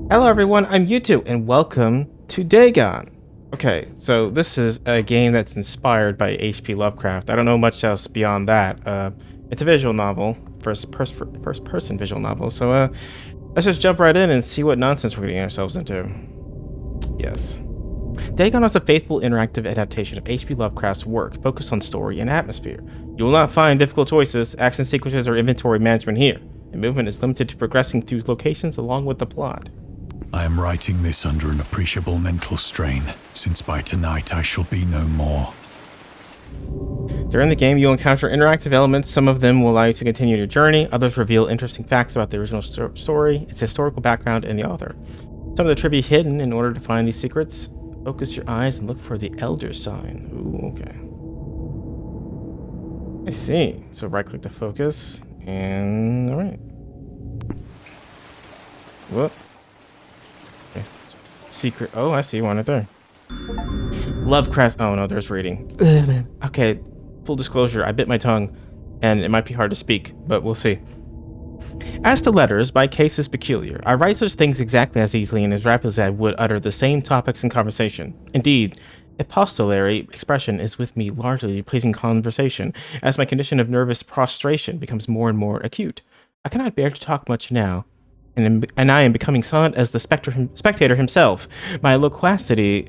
Hello everyone, I'm Yutu, and welcome to Dagon. Okay, so this is a game that's inspired by H.P. Lovecraft. I don't know much else beyond that. It's a visual novel, first person visual novel, so let's just jump right in and see what nonsense we're getting ourselves into. Yes. Dagon is a faithful interactive adaptation of H.P. Lovecraft's work, focused on story and atmosphere. You will not find difficult choices, action sequences, or inventory management here, and movement is limited to progressing through locations along with the plot. I am writing this under an appreciable mental strain, since by tonight I shall be no more. During the game, you'll encounter interactive elements. Some of them will allow you to continue your journey, others reveal interesting facts about the original story, its historical background, and the author. Some of the trivia hidden. In order to find these secrets, focus your eyes and look for the Elder sign. Ooh, okay. I see. So right-click to focus, and alright. Whoop. Secret. Oh, I see one right there. Lovecraft. Oh no, there's reading. Okay, full disclosure, I bit my tongue, and it might be hard to speak, but we'll see. As to letters, my case is peculiar. I write such things exactly as easily and as rapidly as I would utter the same topics in conversation. Indeed, epistolary expression is with me largely pleasing conversation, as my condition of nervous prostration becomes more and more acute. I cannot bear to talk much now, and I am becoming silent as the spectator himself. My loquacity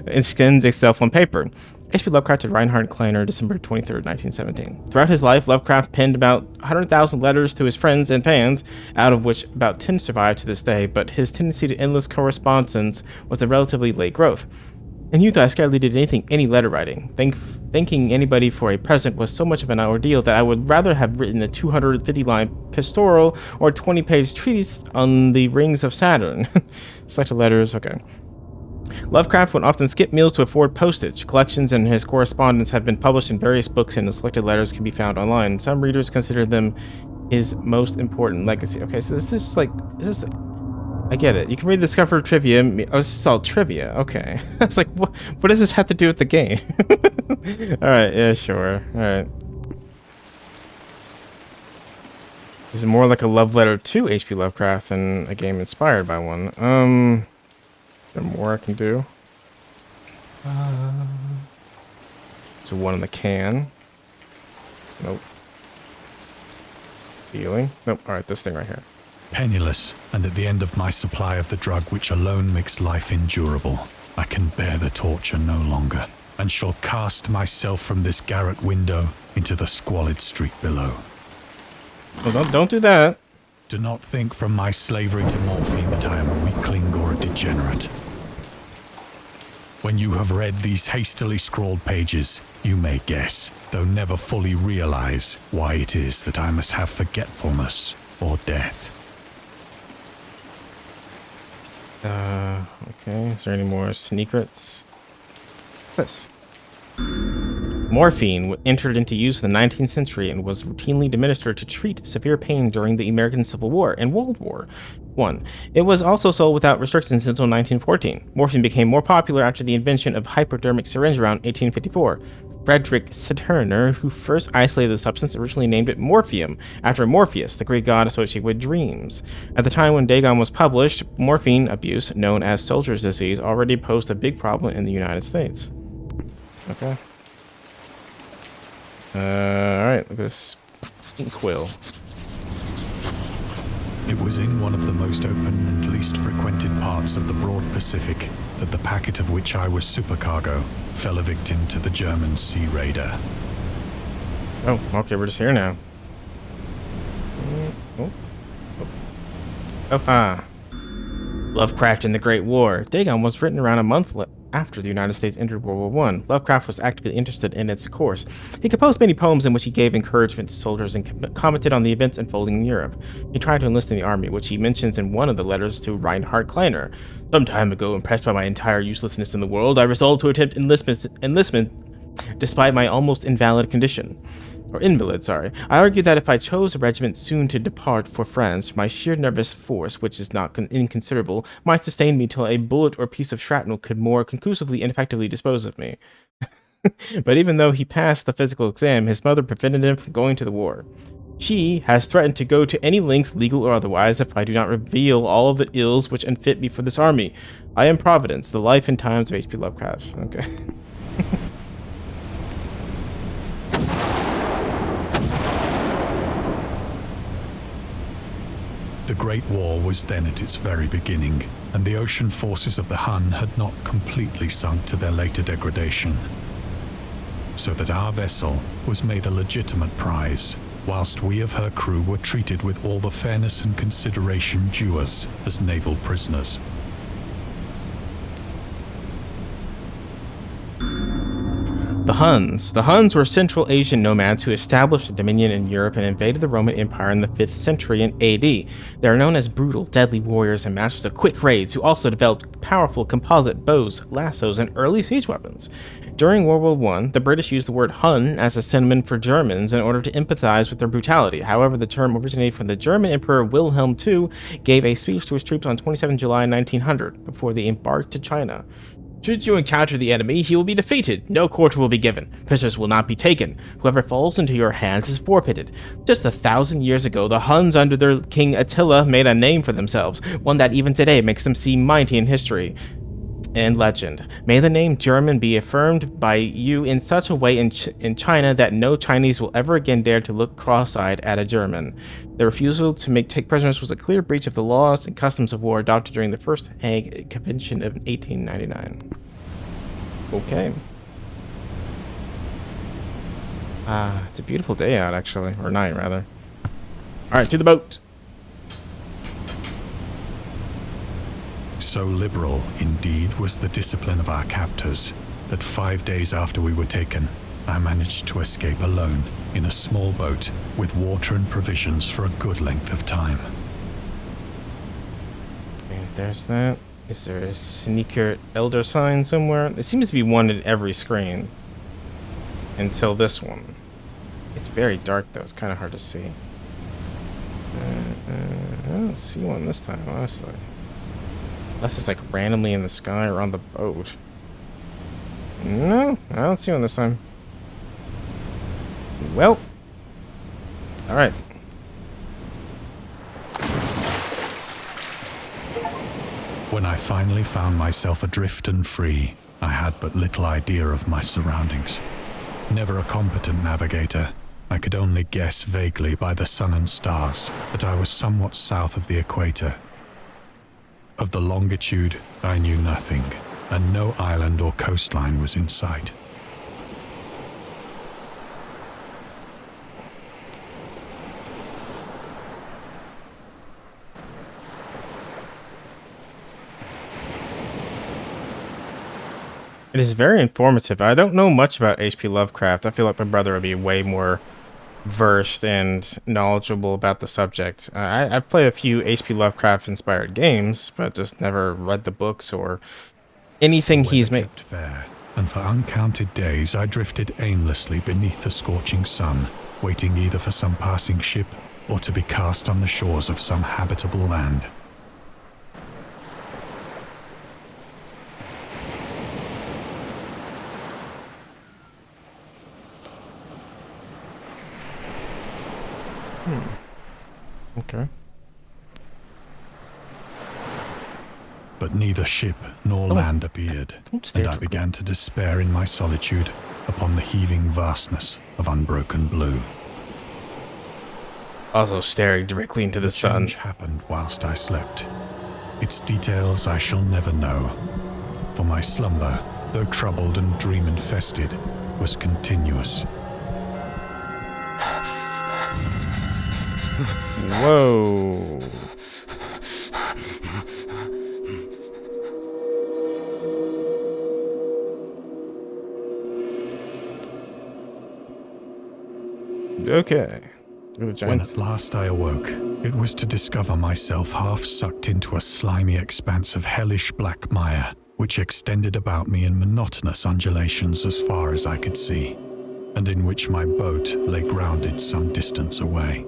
extends itself on paper. H.P. Lovecraft to Reinhard Kleiner, December 23rd, 1917. Throughout his life, Lovecraft penned about 100,000 letters to his friends and fans, out of which about 10 survive to this day, but his tendency to endless correspondence was a relatively late growth. In youth, I scarcely did any letter writing. Thanking anybody for a present was so much of an ordeal that I would rather have written a 250-line pastoral or 20-page treatise on the rings of Saturn. Selected letters, okay. Lovecraft would often skip meals to afford postage. Collections and his correspondence have been published in various books, and the selected letters can be found online. Some readers consider them his most important legacy. Okay, so this is I get it. You can read the Discover Trivia. Oh, this is all trivia. Okay. I was like, what does this have to do with the game? Alright, yeah, sure. Alright. This is more like a love letter to H.P. Lovecraft than a game inspired by one. Is there more I can do? So one in the can. Nope. Ceiling. Nope. Alright, this thing right here. Penniless, and at the end of my supply of the drug which alone makes life endurable, I can bear the torture no longer, and shall cast myself from this garret window into the squalid street below. Well, don't do that. Do not think from my slavery to morphine that I am a weakling or a degenerate. When you have read these hastily scrawled pages, you may guess, though never fully realize, why it is that I must have forgetfulness or death. Okay, is there any more secrets? This. Morphine entered into use in the 19th century and was routinely administered to treat severe pain during the American Civil War and World War I. It was also sold without restrictions until 1914. Morphine became more popular after the invention of hypodermic syringe around 1854. Frederick Saturner, who first isolated the substance, originally named it morphium, after Morpheus, the Greek god associated with dreams. At the time when Dagon was published, morphine abuse, known as soldier's disease, already posed a big problem in the United States. Okay. Alright, look at this inkwell. It was in one of the most open and least frequented parts of the broad Pacific that the packet of which I was supercargo fell a victim to the German sea raider. Oh, okay, we're just here now. Lovecraft in the Great War. Dagon was written around a month after the United States entered World War I. Lovecraft was actively interested in its course. He composed many poems in which he gave encouragement to soldiers and commented on the events unfolding in Europe. He tried to enlist in the army, which he mentions in one of the letters to Reinhard Kleiner. Some time ago, impressed by my entire uselessness in the world, I resolved to attempt enlistment despite my almost invalid condition. Or invalid, sorry. I argued that if I chose a regiment soon to depart for France, my sheer nervous force, which is not inconsiderable, might sustain me till a bullet or piece of shrapnel could more conclusively and effectively dispose of me. But even though he passed the physical exam, his mother prevented him from going to the war. She has threatened to go to any lengths, legal or otherwise, if I do not reveal all of the ills which unfit me for this army. I am Providence, the life and times of H.P. Lovecraft. Okay. The Great War was then at its very beginning, and the ocean forces of the Hun had not completely sunk to their later degradation. So that our vessel was made a legitimate prize, whilst we of her crew were treated with all the fairness and consideration due us as naval prisoners. The Huns. The Huns were Central Asian nomads who established a dominion in Europe and invaded the Roman Empire in the 5th century in AD. They are known as brutal, deadly warriors and masters of quick raids who also developed powerful composite bows, lassos, and early siege weapons. During World War I, the British used the word Hun as a synonym for Germans in order to empathize with their brutality. However, the term originated from the German Emperor Wilhelm II gave a speech to his troops on 27 July 1900 before they embarked to China. Should you encounter the enemy, he will be defeated. No quarter will be given. Prisoners will not be taken. Whoever falls into your hands is forfeited. Just 1,000 years ago, the Huns under their king Attila made a name for themselves, one that even today makes them seem mighty in history and legend. May the name German be affirmed by you in such a way in China that no Chinese will ever again dare to look cross-eyed at a German. The refusal to take prisoners was a clear breach of the laws and customs of war adopted during the First Hague Convention of 1899. Okay. It's a beautiful day out, actually. Or night, rather. Alright, to the boat! So liberal, indeed, was the discipline of our captors, that 5 days after we were taken, I managed to escape alone in a small boat with water and provisions for a good length of time. And there's that. Is there a sneaker elder sign somewhere? There seems to be one in every screen. Until this one. It's very dark though, it's kind of hard to see. I don't see one this time, honestly. Unless it's like randomly in the sky or on the boat. No, I don't see one this time. Well. Alright. When I finally found myself adrift and free, I had but little idea of my surroundings. Never a competent navigator, I could only guess vaguely by the sun and stars that I was somewhat south of the equator. Of the longitude, I knew nothing, and no island or coastline was in sight. It is very informative. I don't know much about H.P. Lovecraft. I feel like my brother would be way more versed and knowledgeable about the subject. I've played a few H.P. Lovecraft-inspired games, but just never read the books or anything he's made. Kept fair, and for uncounted days I drifted aimlessly beneath the scorching sun, waiting either for some passing ship or to be cast on the shores of some habitable land. Okay. But neither ship nor land appeared, and I began to despair in my solitude upon the heaving vastness of Unbroken Blue. Also staring directly into the sun. Change happened whilst I slept. Its details I shall never know, for my slumber, though troubled and dream-infested, was continuous. Whoa. Okay. When at last I awoke, it was to discover myself half sucked into a slimy expanse of hellish black mire, which extended about me in monotonous undulations as far as I could see, and in which my boat lay grounded some distance away.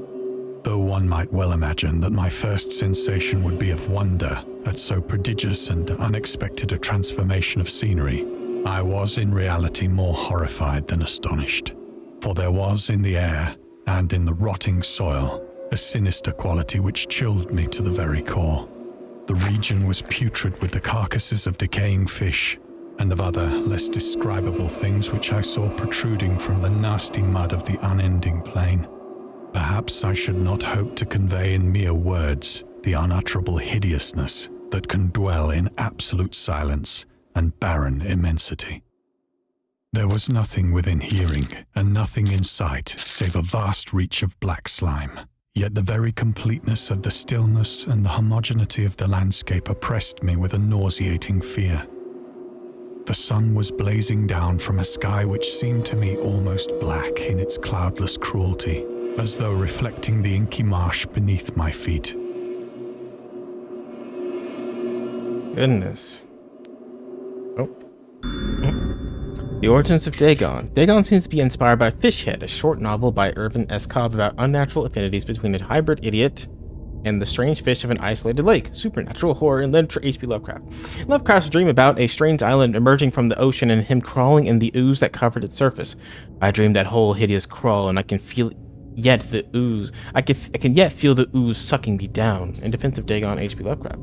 Though one might well imagine that my first sensation would be of wonder at so prodigious and unexpected a transformation of scenery, I was in reality more horrified than astonished, for there was in the air and in the rotting soil, a sinister quality which chilled me to the very core. The region was putrid with the carcasses of decaying fish and of other, less describable things which I saw protruding from the nasty mud of the unending plain. Perhaps I should not hope to convey in mere words the unutterable hideousness that can dwell in absolute silence and barren immensity. There was nothing within hearing and nothing in sight save a vast reach of black slime. Yet the very completeness of the stillness and the homogeneity of the landscape oppressed me with a nauseating fear. The sun was blazing down from a sky which seemed to me almost black in its cloudless cruelty, as though reflecting the inky marsh beneath my feet. Goodness. Oh. The Origins of Dagon. Dagon seems to be inspired by Fishhead, a short novel by Irvin S. Cobb about unnatural affinities between a hybrid idiot and the strange fish of an isolated lake. Supernatural horror and literature. H.P. Lovecraft. Lovecraft's dream about a strange island emerging from the ocean and him crawling in the ooze that covered its surface. I dreamed that whole hideous crawl, and I can feel yet the ooze. I can yet feel the ooze sucking me down. In defense of Dagon, H.P. Lovecraft.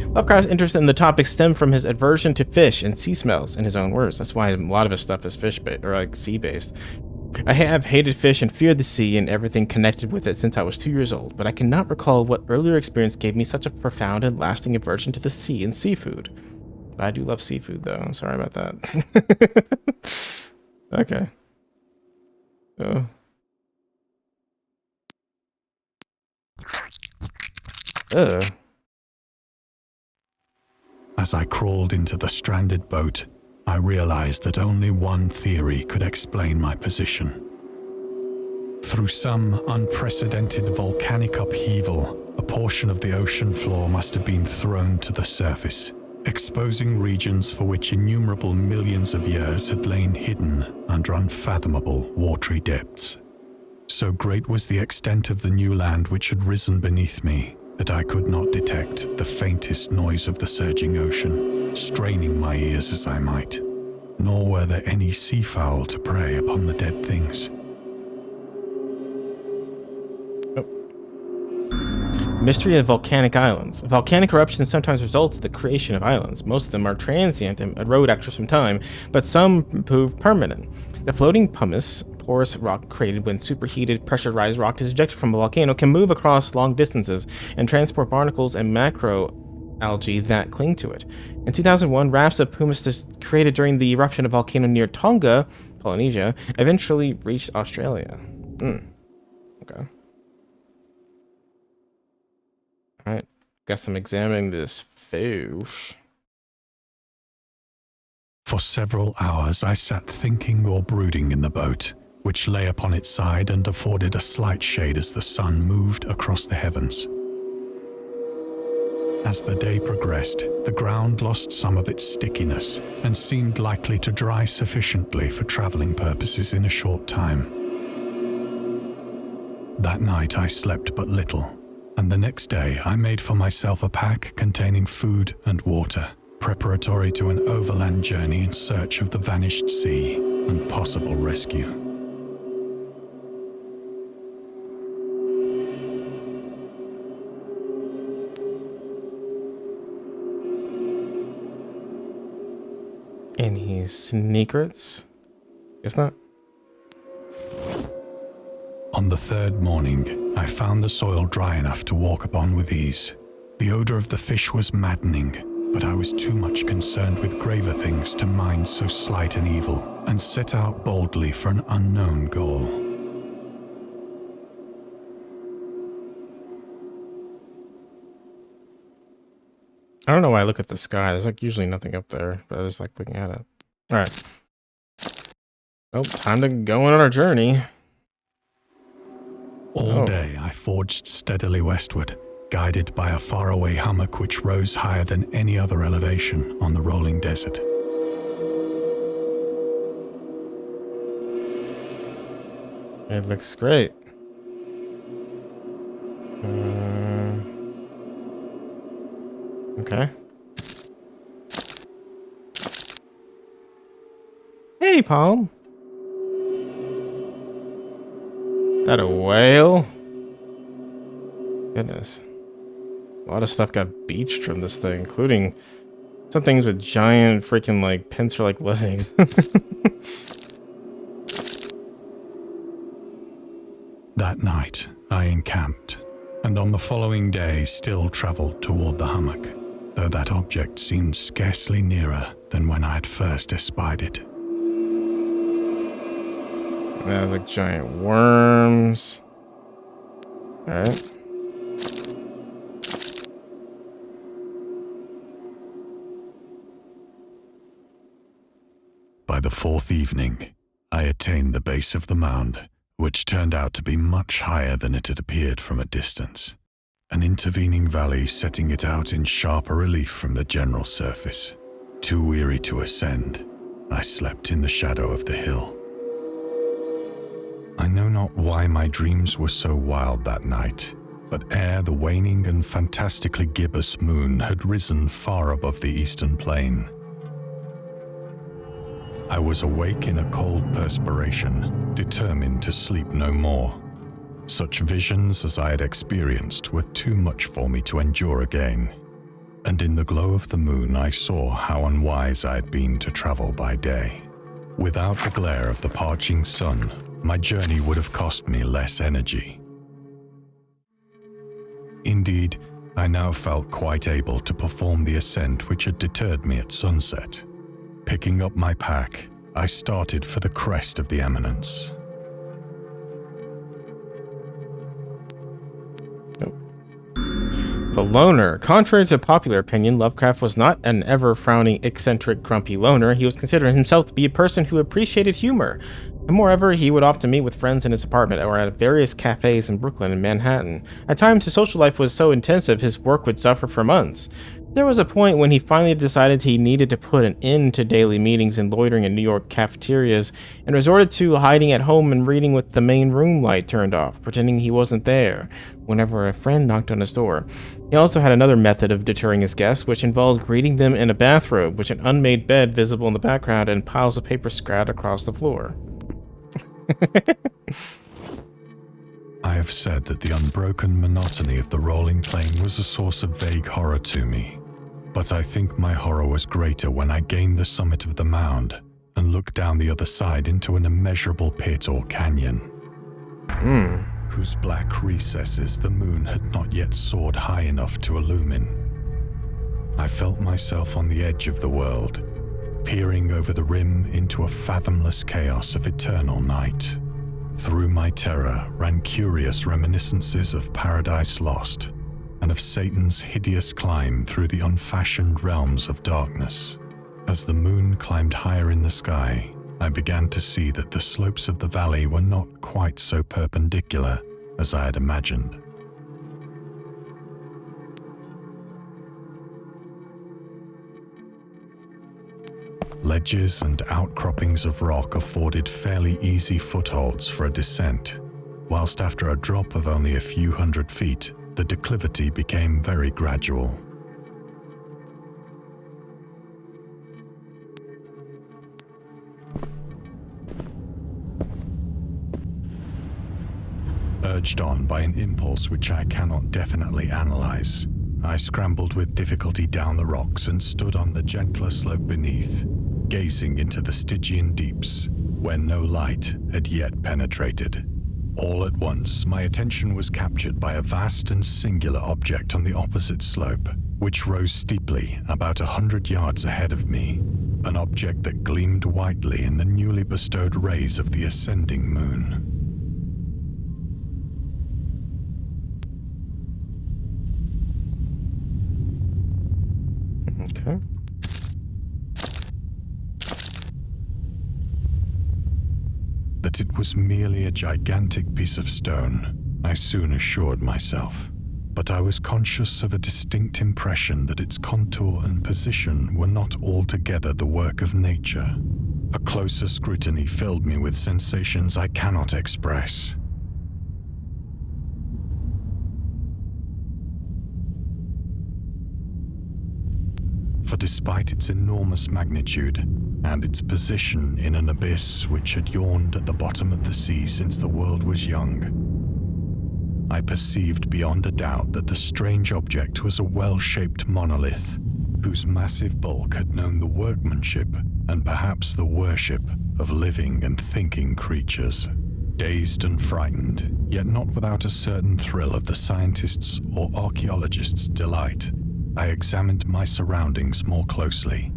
Lovecraft's interest in the topic stemmed from his aversion to fish and sea smells, in his own words. That's why a lot of his stuff is fish-based, or like sea-based. I have hated fish and feared the sea and everything connected with it since I was 2 years old, but I cannot recall what earlier experience gave me such a profound and lasting aversion to the sea and seafood. But I do love seafood, though. I'm sorry about that. Okay. Oh. Ugh. As I crawled into the stranded boat, I realized that only one theory could explain my position. Through some unprecedented volcanic upheaval, a portion of the ocean floor must have been thrown to the surface, exposing regions for which innumerable millions of years had lain hidden under unfathomable watery depths. So great was the extent of the new land which had risen beneath me that I could not detect the faintest noise of the surging ocean, straining my ears as I might, nor were there any seafowl to prey upon the dead things. Mystery of volcanic islands. Volcanic eruptions sometimes result in the creation of islands. Most of them are transient and erode after some time, but some prove permanent. The floating pumice, porous rock created when superheated, pressurized rock is ejected from a volcano, can move across long distances and transport barnacles and macroalgae that cling to it. In 2001, rafts of pumice created during the eruption of a volcano near Tonga, Polynesia, eventually reached Australia. Okay. Alright, guess I'm examining this fish. For several hours I sat thinking or brooding in the boat, which lay upon its side and afforded a slight shade as the sun moved across the heavens. As the day progressed, the ground lost some of its stickiness and seemed likely to dry sufficiently for traveling purposes in a short time. That night I slept but little, and the next day I made for myself a pack containing food and water, preparatory to an overland journey in search of the vanished sea and possible rescue. Any secrets? Guess not. On the third morning, I found the soil dry enough to walk upon with ease. The odor of the fish was maddening, but I was too much concerned with graver things to mind so slight an evil, and set out boldly for an unknown goal. I don't know why I look at the sky. There's like usually nothing up there, but I just like looking at it. Alright. Oh, time to go on our journey. All day I forged steadily westward, guided by a faraway hummock which rose higher than any other elevation on the rolling desert. It looks great. Okay. Hey, Palm. That a whale? Goodness. A lot of stuff got beached from this thing, including some things with giant freaking like pincer-like legs. That night, I encamped, and on the following day still travelled toward the hummock, though that object seemed scarcely nearer than when I had first espied it. That was like giant worms. Alright. By the fourth evening, I attained the base of the mound, which turned out to be much higher than it had appeared from a distance, an intervening valley setting it out in sharper relief from the general surface. Too weary to ascend, I slept in the shadow of the hill. I know not why my dreams were so wild that night, but ere the waning and fantastically gibbous moon had risen far above the eastern plain, I was awake in a cold perspiration, determined to sleep no more. Such visions as I had experienced were too much for me to endure again, and in the glow of the moon I saw how unwise I had been to travel by day. Without the glare of the parching sun, my journey would have cost me less energy. Indeed, I now felt quite able to perform the ascent which had deterred me at sunset. Picking up my pack, I started for the crest of the eminence. The loner. Contrary to popular opinion, Lovecraft was not an ever-frowning, eccentric, grumpy loner. He was considered himself to be a person who appreciated humor. And moreover, he would often meet with friends in his apartment or at various cafes in Brooklyn and Manhattan. At times, his social life was so intensive his work would suffer for months. There was a point when he finally decided he needed to put an end to daily meetings and loitering in New York cafeterias and resorted to hiding at home and reading with the main room light turned off, pretending he wasn't there whenever a friend knocked on his door. He also had another method of deterring his guests, which involved greeting them in a bathrobe, with an unmade bed visible in the background and piles of paper scattered across the floor. I have said that the unbroken monotony of the rolling plain was a source of vague horror to me, but I think my horror was greater when I gained the summit of the mound and looked down the other side into an immeasurable pit or canyon, whose black recesses the moon had not yet soared high enough to illumine. I felt myself on the edge of the world, peering over the rim into a fathomless chaos of eternal night. Through my terror ran curious reminiscences of Paradise Lost and of Satan's hideous climb through the unfashioned realms of darkness. As the moon climbed higher in the sky, I began to see that the slopes of the valley were not quite so perpendicular as I had imagined. Ledges and outcroppings of rock afforded fairly easy footholds for a descent, whilst after a drop of only a few hundred feet, the declivity became very gradual. Urged on by an impulse which I cannot definitely analyze, I scrambled with difficulty down the rocks and stood on the gentler slope beneath, gazing into the Stygian Deeps, where no light had yet penetrated. All at once, my attention was captured by a vast and singular object on the opposite slope, which rose steeply about 100 yards ahead of me, an object that gleamed whitely in the newly bestowed rays of the ascending moon. Okay. That it was merely a gigantic piece of stone, I soon assured myself, but I was conscious of a distinct impression that its contour and position were not altogether the work of nature. A closer scrutiny filled me with sensations I cannot express. for despite its enormous magnitude and its position in an abyss which had yawned at the bottom of the sea since the world was young, I perceived beyond a doubt that the strange object was a well-shaped monolith, whose massive bulk had known the workmanship and perhaps the worship of living and thinking creatures. Dazed and frightened, yet not without a certain thrill of the scientist's or archaeologist's delight, I examined my surroundings more closely.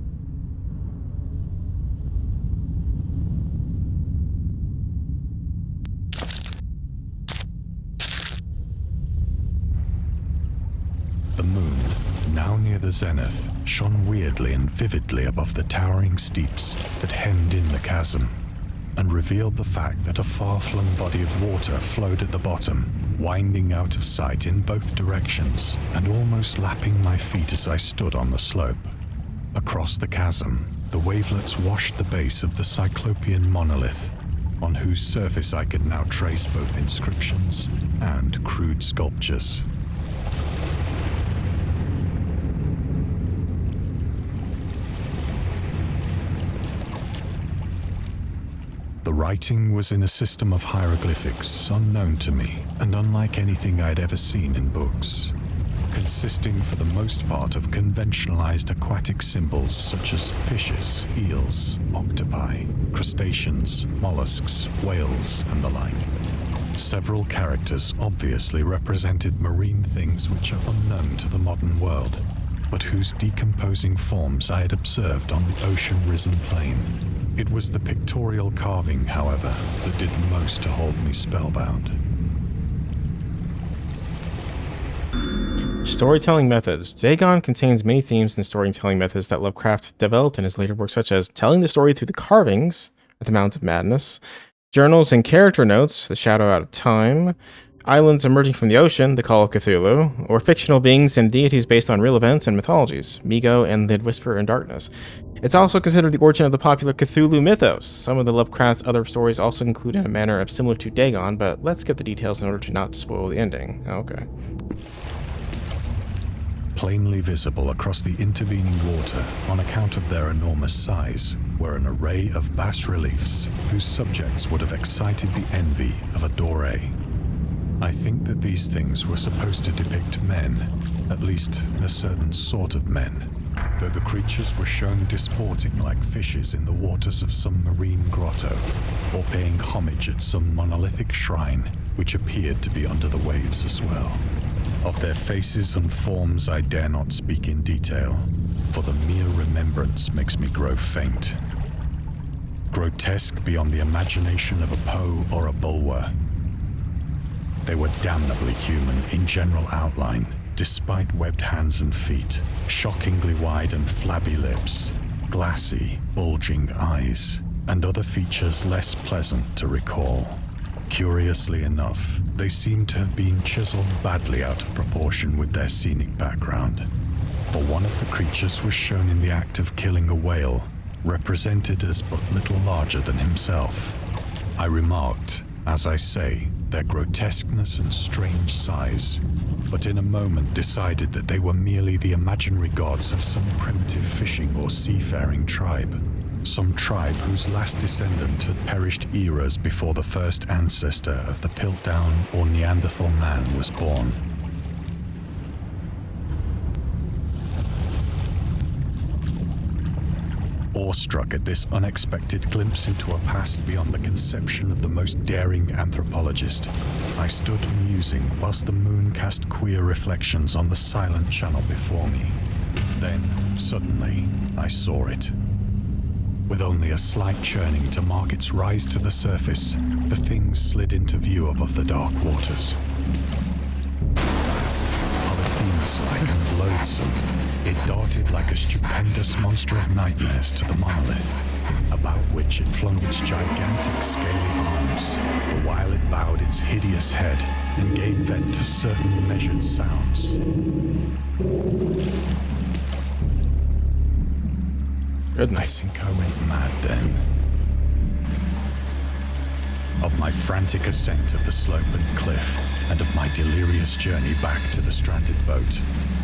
The moon, now near the zenith, shone weirdly and vividly above the towering steeps that hemmed in the chasm, and revealed the fact that a far-flung body of water flowed at the bottom, winding out of sight in both directions and almost lapping my feet as I stood on the slope. Across the chasm, the wavelets washed the base of the Cyclopean monolith, on whose surface I could now trace both inscriptions and crude sculptures. The writing was in a system of hieroglyphics unknown to me and unlike anything I'd ever seen in books, consisting for the most part of conventionalized aquatic symbols such as fishes, eels, octopi, crustaceans, mollusks, whales, and the like. Several characters obviously represented marine things which are unknown to the modern world, but whose decomposing forms I had observed on the ocean-risen plain. It was the pictorial carving, however, that did most to hold me spellbound. Storytelling methods. Dagon contains many themes and storytelling methods that Lovecraft developed in his later works, such as telling the story through the carvings at the Mounds of Madness, journals and character notes, The Shadow Out of Time, islands emerging from the ocean, The Call of Cthulhu, or fictional beings and deities based on real events and mythologies, Migo and the Whisper in Darkness. It's also considered the origin of the popular Cthulhu mythos. Some of the Lovecraft's other stories also include in a manner of similar to Dagon, but let's skip the details in order to not spoil the ending. Okay. Plainly visible across the intervening water, on account of their enormous size, were an array of bas-reliefs whose subjects would have excited the envy of a Doré. I think that these things were supposed to depict men, at least a certain sort of men, though the creatures were shown disporting like fishes in the waters of some marine grotto, or paying homage at some monolithic shrine which appeared to be under the waves as well. Of their faces and forms I dare not speak in detail, for the mere remembrance makes me grow faint. Grotesque beyond the imagination of a Poe or a Bulwer, they were damnably human in general outline, despite webbed hands and feet, shockingly wide and flabby lips, glassy, bulging eyes, and other features less pleasant to recall. Curiously enough, they seem to have been chiseled badly out of proportion with their scenic background, for one of the creatures was shown in the act of killing a whale, represented as but little larger than himself. I remarked, as I say, their grotesqueness and strange size, but in a moment decided that they were merely the imaginary gods of some primitive fishing or seafaring tribe. Some tribe whose last descendant had perished eras before the first ancestor of the Piltdown or Neanderthal man was born. Awestruck at this unexpected glimpse into a past beyond the conception of the most daring anthropologist, I stood musing whilst the moon cast queer reflections on the silent channel before me. Then, suddenly, I saw it. With only a slight churning to mark its rise to the surface, the thing slid into view above the dark waters. Vast, Polyphemus-like and loathsome, it darted like a stupendous monster of nightmares to the monolith, about which it flung its gigantic scaly arms, the while it bowed its hideous head and gave vent to certain measured sounds. Goodness. I think I went mad then. Of my frantic ascent of the slope and cliff, and of my delirious journey back to the stranded boat,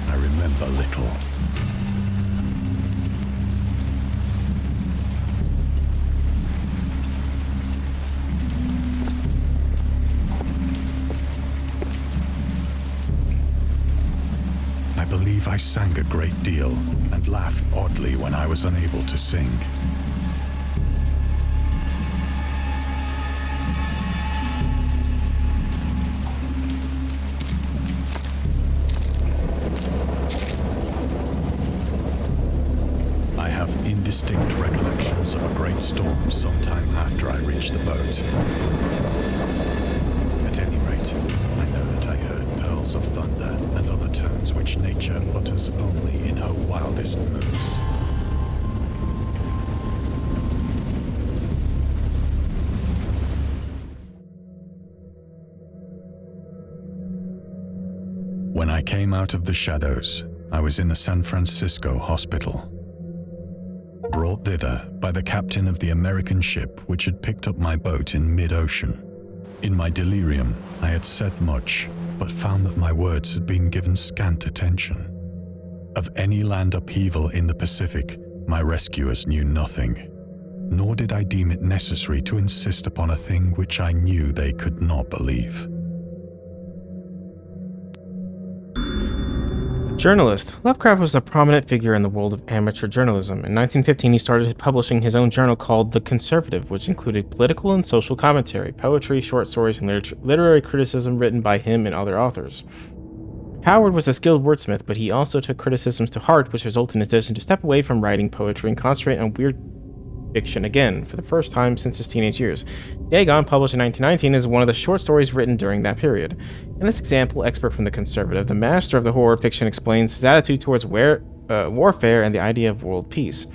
I remember little. I sang a great deal and laughed oddly when I was unable to sing. I have indistinct recollections of a great storm sometime after I reached the boat. At any rate, I know that I heard pearls of thunder and other tones which nature utters only in her wildest moods. When I came out of the shadows, I was in a San Francisco hospital. Brought thither by the captain of the American ship which had picked up my boat in mid-ocean. In my delirium, I had said much, but found that my words had been given scant attention. Of any land upheaval in the Pacific, my rescuers knew nothing, nor did I deem it necessary to insist upon a thing which I knew they could not believe. Journalist. Lovecraft was a prominent figure in the world of amateur journalism. In 1915, he started publishing his own journal called The Conservative, which included political and social commentary, poetry, short stories, and literary criticism written by him and other authors. Howard was a skilled wordsmith, but he also took criticisms to heart, which resulted in his decision to step away from writing poetry and concentrate on weird fiction again, for the first time since his teenage years. Dagon, published in 1919, is one of the short stories written during that period. In this example, expert from The Conservative, the master of the horror fiction explains his attitude towards warfare and the idea of world peace.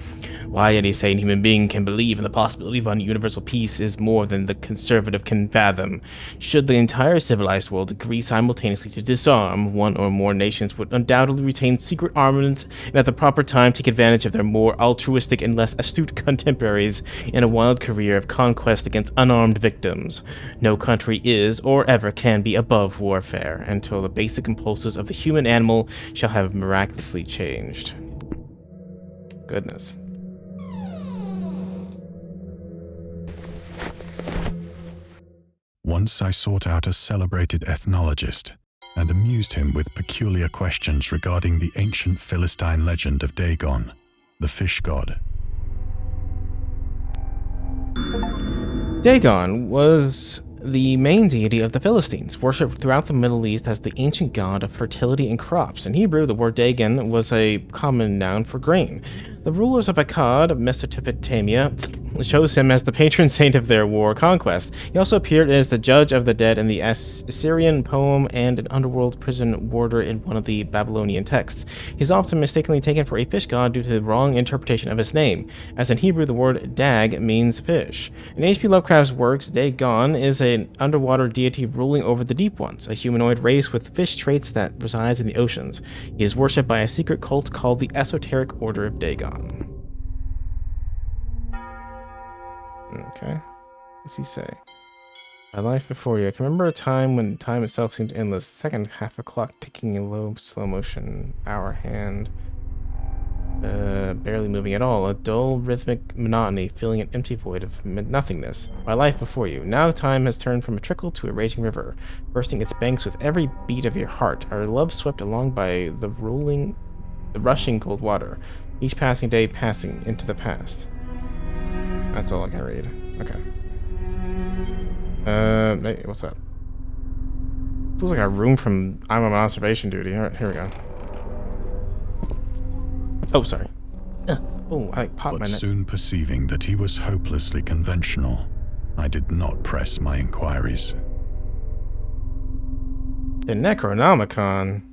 Why any sane human being can believe in the possibility of universal peace is more than the Conservative can fathom. Should the entire civilized world agree simultaneously to disarm, one or more nations would undoubtedly retain secret armaments and at the proper time take advantage of their more altruistic and less astute contemporaries in a wild career of conquest against unarmed victims. No country is, or ever can be, above warfare until the basic impulses of the human animal shall have miraculously changed. Goodness. Once I sought out a celebrated ethnologist and amused him with peculiar questions regarding the ancient Philistine legend of Dagon, the fish god. Dagon was the main deity of the Philistines, worshipped throughout the Middle East as the ancient god of fertility and crops. In Hebrew, the word Dagon was a common noun for grain. The rulers of Akkad, Mesopotamia, chose him as the patron saint of their war conquest. He also appeared as the judge of the dead in the Assyrian poem and an underworld prison warder in one of the Babylonian texts. He is often mistakenly taken for a fish god due to the wrong interpretation of his name, as in Hebrew the word dag means fish. In H.P. Lovecraft's works, Dagon is an underwater deity ruling over the deep ones, a humanoid race with fish traits that resides in the oceans. He is worshipped by a secret cult called the Esoteric Order of Dagon. Okay. What's he say? My life before you. I can remember a time when time itself seemed endless. The second half a clock ticking in low, slow motion. Hour hand. Barely moving at all. A dull, rhythmic monotony, filling an empty void of nothingness. My life before you. Now time has turned from a trickle to a raging river, bursting its banks with every beat of your heart. Our love swept along by the rushing cold water. Each passing day passing into the past. That's all I can read. Okay. Hey, what's up? This looks like a room from I'm on observation duty. Alright, here we go. Oh, sorry. Oh, I popped my But neck. soon perceiving that he was hopelessly conventional, I did not press my inquiries. The Necronomicon.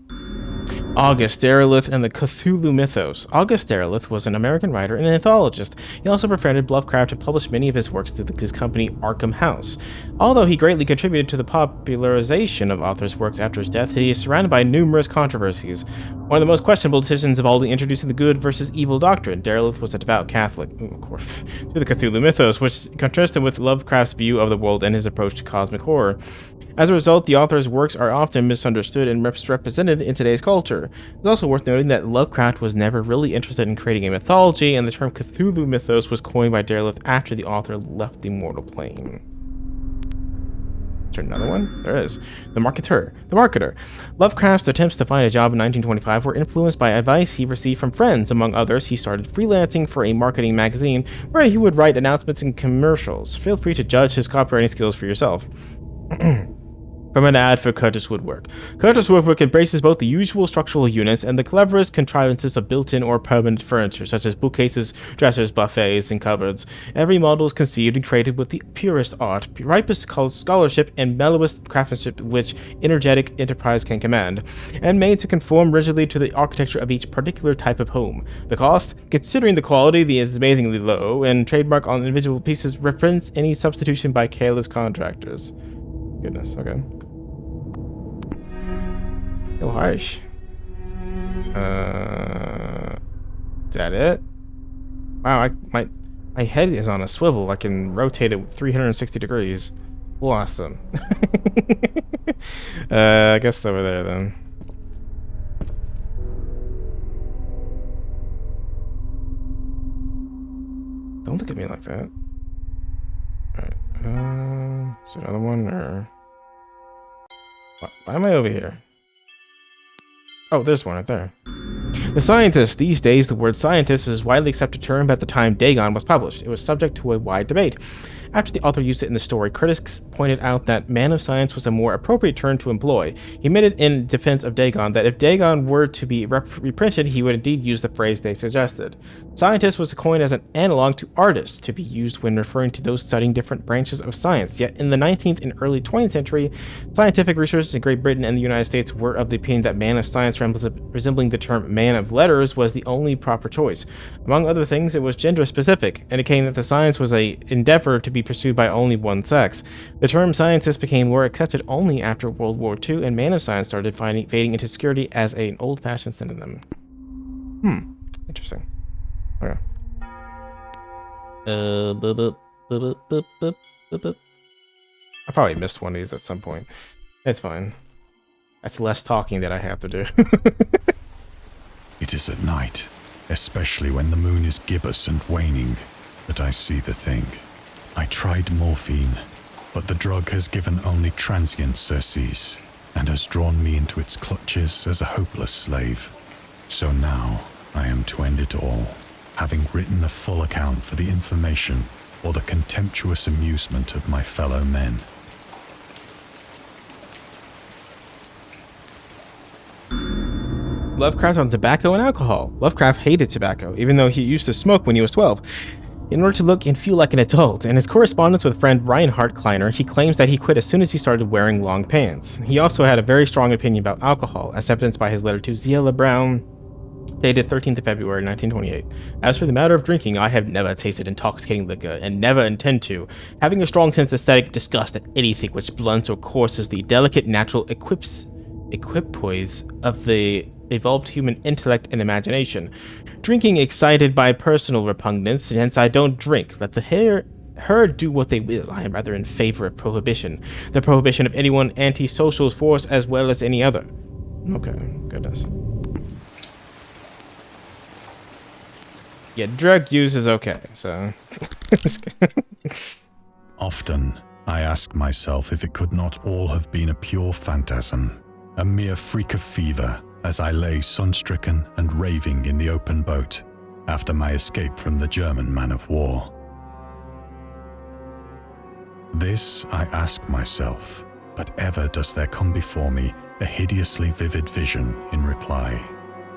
August Derleth and the Cthulhu Mythos. August Derleth was an American writer and anthologist. He also befriended Lovecraft and published many of his works through his company Arkham House. Although he greatly contributed to the popularization of author's works after his death, he is surrounded by numerous controversies. One of the most questionable decisions of all the introducing the good versus evil doctrine. Derleth was a devout Catholic, of course, to the Cthulhu Mythos, which contrasted with Lovecraft's view of the world and his approach to cosmic horror. As a result, the author's works are often misunderstood and misrepresented in today's culture. It's also worth noting that Lovecraft was never really interested in creating a mythology, and the term Cthulhu Mythos was coined by Derleth after the author left the mortal plane. Is there another one? There is. The Marketer. The Marketer. Lovecraft's attempts to find a job in 1925 were influenced by advice he received from friends. Among others, he started freelancing for a marketing magazine where he would write announcements and commercials. Feel free to judge his copywriting skills for yourself. From an ad for Curtis Woodwork. Curtis Woodwork embraces both the usual structural units and the cleverest contrivances of built-in or permanent furniture, such as bookcases, dressers, buffets, and cupboards. Every model is conceived and created with the purest art, ripest scholarship, and mellowest craftsmanship which energetic enterprise can command, and made to conform rigidly to the architecture of each particular type of home. The cost, considering the quality, is amazingly low, and trademark on individual pieces prevents any substitution by careless contractors. Goodness, okay. Oh, harsh. Is that it? Wow, my head is on a swivel. I can rotate it 360 degrees. Awesome. I guess over there then. Don't look at me like that. Alright, is there another one or... Why am I over here? Oh, there's one right there. The scientist. These days, the word scientist is a widely accepted term, but at the time Dagon was published, it was subject to a wide debate. After the author used it in the story, critics pointed out that man of science was a more appropriate term to employ. He admitted in defense of Dagon that if Dagon were to be reprinted, he would indeed use the phrase they suggested. Scientist was coined as an analog to artist, to be used when referring to those studying different branches of science. Yet in the 19th and early 20th century, scientific researchers in Great Britain and the United States were of the opinion that man of science resembling the term man of letters was the only proper choice. Among other things, it was gender specific, indicating that the science was an endeavor to be pursued by only one sex. The term scientist became more accepted only after World War II, and man of science started fading into obscurity as an old-fashioned synonym. Interesting. Okay. I probably missed one of these at some point. It's fine. That's less talking that I have to do. It is at night, especially when the moon is gibbous and waning, that I see the thing. I tried morphine, but the drug has given only transient surcease, and has drawn me into its clutches as a hopeless slave. So now, I am to end it all, having written a full account for the information or the contemptuous amusement of my fellow men. Lovecraft on tobacco and alcohol. Lovecraft hated tobacco, even though he used to smoke when he was 12. In order to look and feel like an adult, in his correspondence with friend Reinhard Kleiner, he claims that he quit as soon as he started wearing long pants. He also had a very strong opinion about alcohol, as evidenced by his letter to Zilla Brown, dated 13th of February 1928. As for the matter of drinking, I have never tasted intoxicating liquor, and never intend to, having a strong sense of aesthetic disgust at anything which blunts or courses the delicate natural equipoise of the evolved human intellect and imagination. Drinking excited by personal repugnance, hence I don't drink. Let the herd do what they will. I am rather in favor of prohibition. The prohibition of anyone anti-social force as well as any other. Okay, goodness. Yeah, drug use is okay, so... Often, I ask myself if it could not all have been a pure phantasm, a mere freak of fever, as I lay sun-stricken and raving in the open boat after my escape from the German man-of-war. This I ask myself, but ever does there come before me a hideously vivid vision in reply.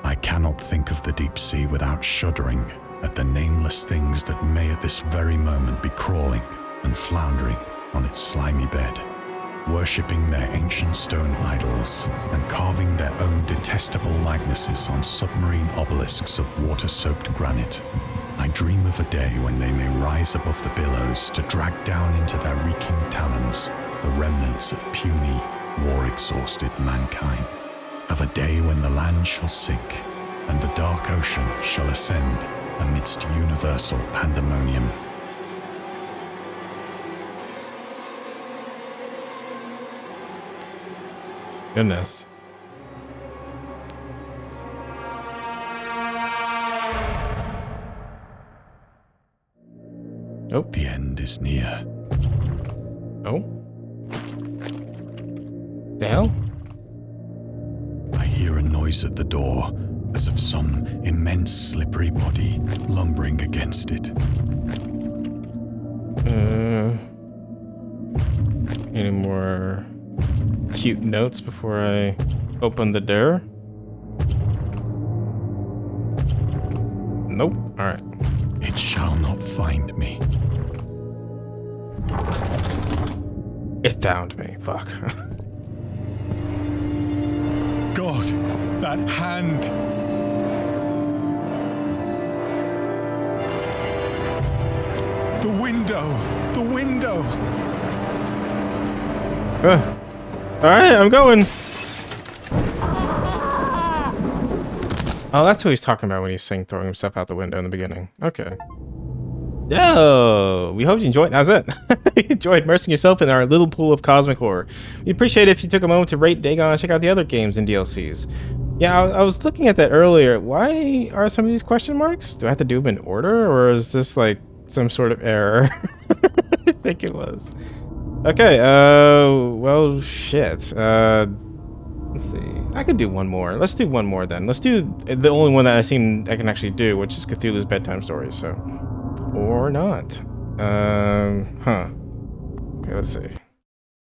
I cannot think of the deep sea without shuddering at the nameless things that may at this very moment be crawling and floundering on its slimy bed, worshipping their ancient stone idols and carving their own detestable likenesses on submarine obelisks of water-soaked granite. I dream of a day when they may rise above the billows to drag down into their reeking talons the remnants of puny, war-exhausted mankind. Of a day when the land shall sink and the dark ocean shall ascend amidst universal pandemonium. Goodness. Oh. The end is near. Oh? The hell? I hear a noise at the door, as of some immense slippery body lumbering against it. Any more cute notes before I open the door? Nope. Alright. It shall not find me. It found me. Fuck. God, that hand! The window! The window! Alright, I'm going. Oh, that's who he's talking about when he's saying throwing himself out the window in the beginning. Okay. Yo, we hope you enjoyed. That was it. You enjoyed immersing yourself in our little pool of cosmic horror. We appreciate it if you took a moment to rate Dagon and check out the other games and DLCs. Yeah, I was looking at that earlier. Why are some of these question marks? Do I have to do them in order, or is this like some sort of error? I think it was. Okay, well, shit. Let's see. I could do one more. Let's do one more then. Let's do the only one that I can actually do, which is Cthulhu's Bedtime Stories, so. Or not. Huh. Okay, let's see.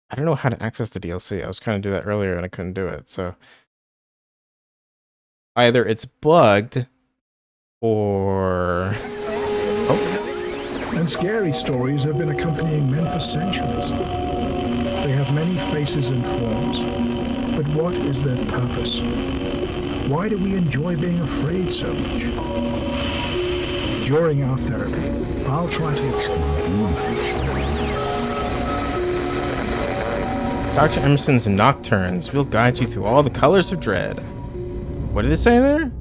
I don't know how to access the DLC. I was trying to do that earlier and I couldn't do it, so. Either it's bugged, or... Oh. And scary stories have been accompanying men for centuries. They have many faces and forms, but what is their purpose? Why do we enjoy being afraid so much? During our therapy, I'll try to... Dr. Emerson's Nocturnes will guide you through all the colors of dread. What did it say there?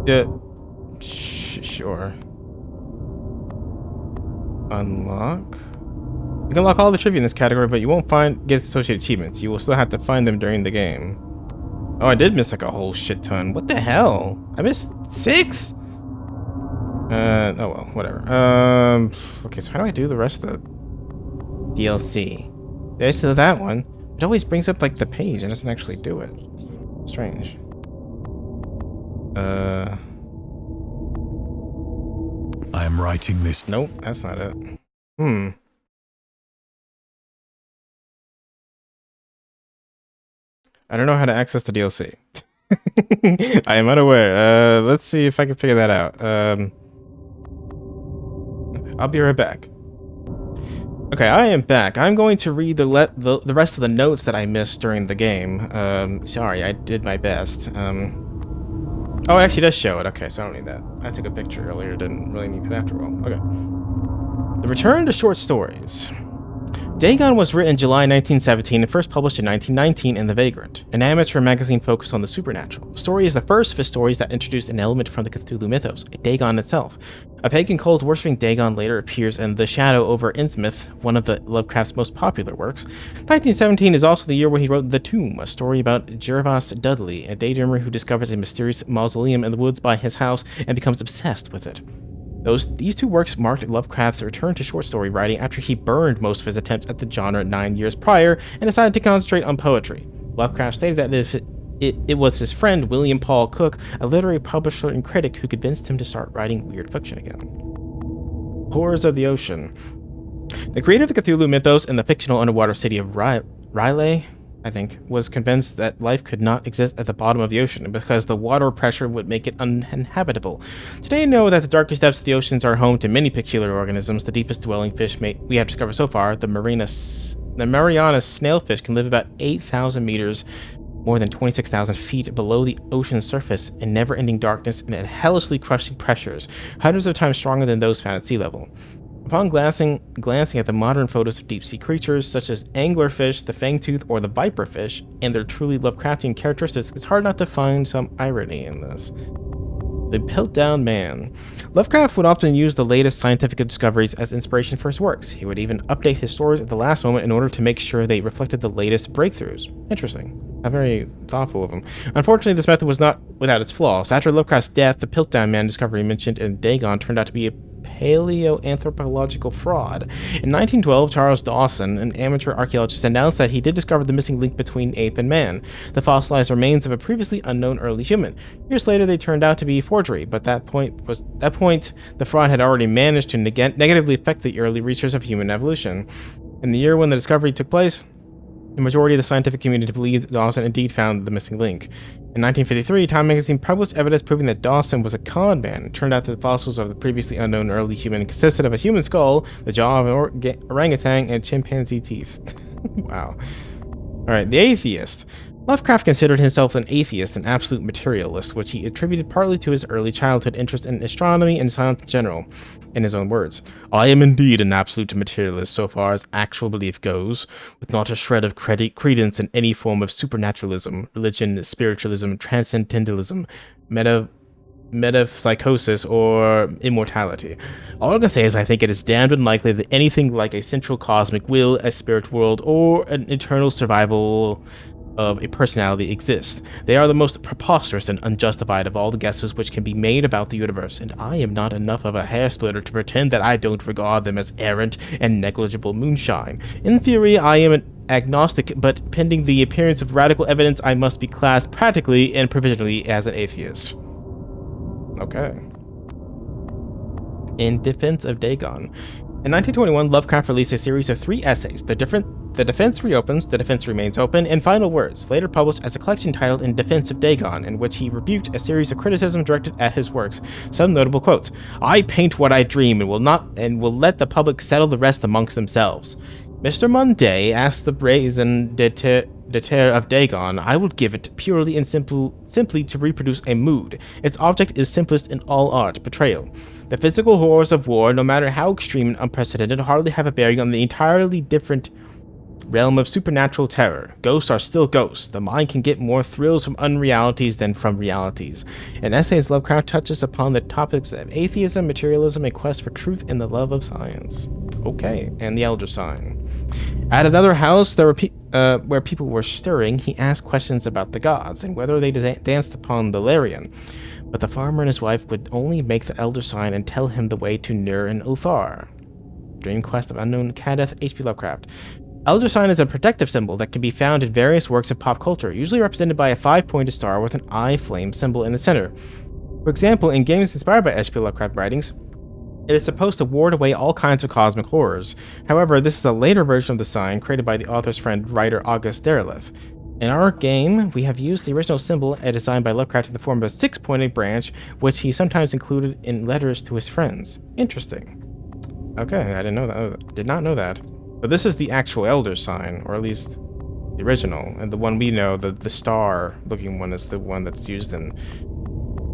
Yeah. Sure. Unlock? You can unlock all the trivia in this category, but you won't get associated achievements. You will still have to find them during the game. Oh, I did miss like a whole shit ton. What the hell? I missed 6? Oh well, whatever. Okay, so how do I do the rest of the DLC? Did I still do that one? It always brings up like the page and doesn't actually do it. Strange. I am writing this. Nope, that's not it. I don't know how to access the DLC. I am unaware. Let's see if I can figure that out. I'll be right back. Okay, I am back. I'm going to read the rest of the notes that I missed during the game. Sorry, I did my best. Oh, it actually does show it. Okay, so I don't need that. I took a picture earlier, didn't really need it after all. Okay. The Return to Short Stories. Dagon was written in July 1917 and first published in 1919 in The Vagrant, an amateur magazine focused on the supernatural. The story is the first of his stories that introduced an element from the Cthulhu mythos, Dagon itself. A pagan cult worshipping Dagon later appears in The Shadow over Innsmouth, one of the Lovecraft's most popular works. 1917 is also the year when he wrote The Tomb, a story about Gervas Dudley, a daydreamer who discovers a mysterious mausoleum in the woods by his house and becomes obsessed with it. These two works marked Lovecraft's return to short story writing after he burned most of his attempts at the genre 9 years prior and decided to concentrate on poetry. Lovecraft stated that it was his friend William Paul Cook, a literary publisher and critic, who convinced him to start writing weird fiction again. Horrors of the Ocean. The creator of the Cthulhu mythos and the fictional underwater city of R'lyeh, I think, was convinced that life could not exist at the bottom of the ocean because the water pressure would make it uninhabitable. Today we know that the darkest depths of the oceans are home to many peculiar organisms. The deepest dwelling fish we have discovered so far, the Mariana snailfish, can live about 8,000 meters, more than 26,000 feet below the ocean's surface, in never-ending darkness and at hellishly crushing pressures, hundreds of times stronger than those found at sea level. Upon glancing at the modern photos of deep-sea creatures, such as anglerfish, the fangtooth, or the viperfish, and their truly Lovecraftian characteristics, it's hard not to find some irony in this. The Piltdown Man. Lovecraft would often use the latest scientific discoveries as inspiration for his works. He would even update his stories at the last moment in order to make sure they reflected the latest breakthroughs. Interesting. How very thoughtful of him. Unfortunately, this method was not without its flaws. After Lovecraft's death, the Piltdown Man discovery mentioned in Dagon turned out to be a paleoanthropological fraud. In 1912, Charles Dawson, an amateur archaeologist, announced that he did discover the missing link between ape and man, the fossilized remains of a previously unknown early human. Years later, they turned out to be forgery, but that point, the fraud had already managed to negatively affect the early research of human evolution. In the year when the discovery took place, the majority of the scientific community believed Dawson indeed found the missing link. In 1953, Time magazine published evidence proving that Dawson was a con man. It turned out that the fossils of the previously unknown early human consisted of a human skull, the jaw of an orangutan, and chimpanzee teeth. Wow. Alright, the atheist. Lovecraft considered himself an atheist and absolute materialist, which he attributed partly to his early childhood interest in astronomy and science in general. In his own words, "I am indeed an absolute materialist so far as actual belief goes, with not a shred of credence in any form of supernaturalism, religion, spiritualism, transcendentalism, metapsychosis, or immortality. All I can say is I think it is damned unlikely that anything like a central cosmic will, a spirit world, or an eternal survival of a personality exists. They are the most preposterous and unjustified of all the guesses which can be made about the universe, and I am not enough of a hair-splitter to pretend that I don't regard them as errant and negligible moonshine. In theory, I am an agnostic, but pending the appearance of radical evidence, I must be classed practically and provisionally as an atheist." Okay. In defense of Dagon. In 1921, Lovecraft released a series of 3 essays, The Defense Reopens, The Defense Remains Open, and Final Words, later published as a collection titled In Defense of Dagon, in which he rebuked a series of criticism directed at his works. Some notable quotes: "I paint what I dream and will let the public settle the rest amongst themselves. Mr. Munday asked the brazen deter of Dagon. I will give it purely and simply to reproduce a mood. Its object is simplest in all art, betrayal. The physical horrors of war, no matter how extreme and unprecedented, hardly have a bearing on the entirely different realm of supernatural terror. Ghosts are still ghosts. The mind can get more thrills from unrealities than from realities." In essays, Lovecraft touches upon the topics of atheism, materialism, a quest for truth, and the love of science. Okay, and the Elder Sign. At another house where people were stirring, he asked questions about the gods and whether they danced upon the Larian. But the farmer and his wife would only make the Elder Sign and tell him the way to Nur and Uthar. Dream Quest of Unknown Kadath, H.P. Lovecraft. Elder Sign is a protective symbol that can be found in various works of pop culture, usually represented by a 5-pointed star with an eye flame symbol in the center. For example, in games inspired by H.P. Lovecraft writings, it is supposed to ward away all kinds of cosmic horrors. However, this is a later version of the sign created by the author's friend, writer August Derleth. In our game, we have used the original symbol designed by Lovecraft in the form of a 6-pointed branch, which he sometimes included in letters to his friends. Interesting. Okay, I didn't know that. Did not know that. But this is the actual Elder Sign, or at least the original, and the one we know, the star-looking one, is the one that's used in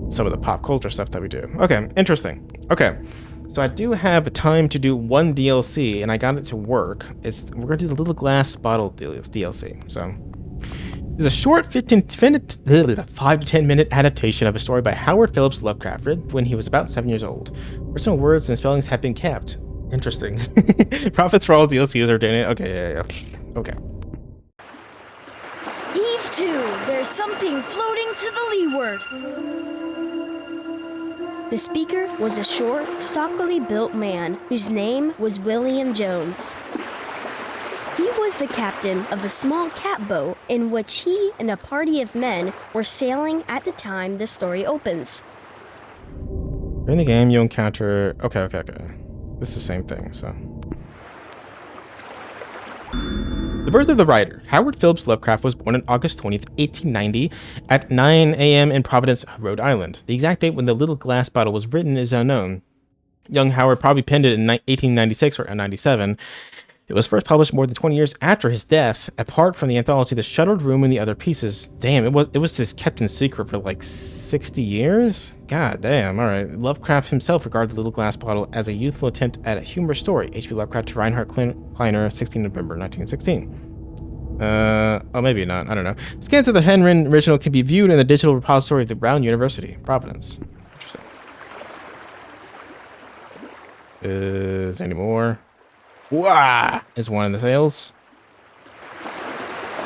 some of the pop culture stuff that we do. Okay, interesting. Okay, so I do have time to do one DLC, and I got it to work. We're gonna do the Little Glass Bottle DLC. So it's a short 5 to 10 minute adaptation of a story by Howard Phillips Lovecraft, written when he was about 7 years old. Original words and spellings have been kept. Interesting. Profits for all DLCs are doing it. Okay, yeah. Okay. Heave to! There's something floating to the leeward. The speaker was a short, stockily built man whose name was William Jones. He was the captain of a small catboat in which he and a party of men were sailing at the time the story opens. During the game, you encounter... Okay. This is the same thing, so... The birth of the writer. Howard Phillips Lovecraft was born on August 20th, 1890 at 9 a.m. in Providence, Rhode Island. The exact date when the Little Glass Bottle was written is unknown. Young Howard probably penned it in 1896 or 97. It was first published more than 20 years after his death, apart from the anthology The Shuttered Room and the Other Pieces. Damn, it was just kept in secret for like 60 years? God damn, alright. Lovecraft himself regarded The Little Glass Bottle as a youthful attempt at a humorous story. H.P. Lovecraft to Reinhard Kleiner, 16 November 1916. Oh, maybe not, I don't know. Scans of the handwritten original can be viewed in the digital repository of the Brown University, Providence. Interesting. Is there any more? Wah! Is one of the sales.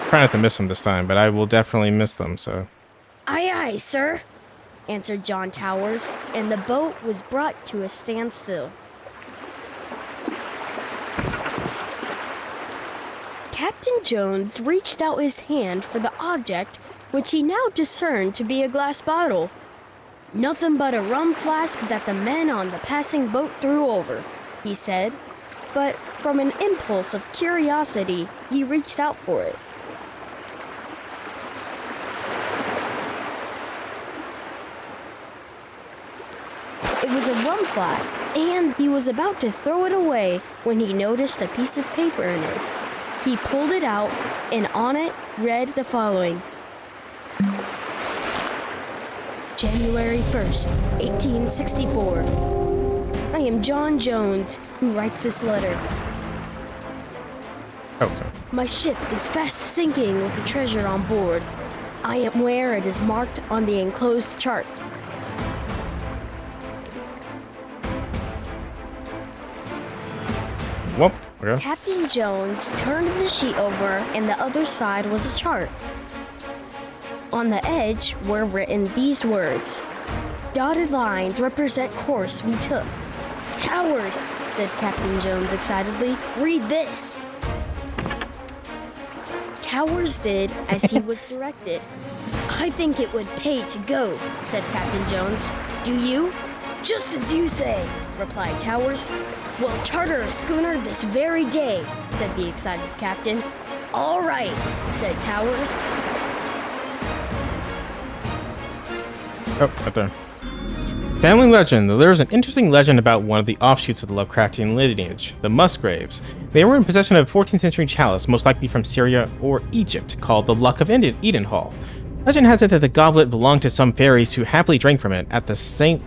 Try not to miss them this time, but I will definitely miss them, so. Aye, sir, answered John Towers, and the boat was brought to a standstill. Captain Jones reached out his hand for the object, which he now discerned to be a glass bottle. "Nothing but a rum flask that the men on the passing boat threw over," he said. But from an impulse of curiosity, he reached out for it. It was a rum flask, and he was about to throw it away when he noticed a piece of paper in it. He pulled it out, and on it read the following. January 1st, 1864. I am John Jones, who writes this letter. Oh, sorry. My ship is fast sinking with the treasure on board. I am where it is marked on the enclosed chart. Whoop. Okay. Captain Jones turned the sheet over, and the other side was a chart. On the edge were written these words. Dotted lines represent course we took. Towers, said Captain Jones excitedly. Read this. Towers did as he was directed. I think it would pay to go, said Captain Jones. Do you? Just as you say, replied Towers. We'll charter a schooner this very day, said the excited captain. All right, said Towers. Oh, right there. Family legend. There is an interesting legend about one of the offshoots of the Lovecraftian lineage, the Musgraves. They were in possession of a 14th century chalice, most likely from Syria or Egypt, called the Luck of Edenhall. Legend has it that the goblet belonged to some fairies who happily drank from it at the St.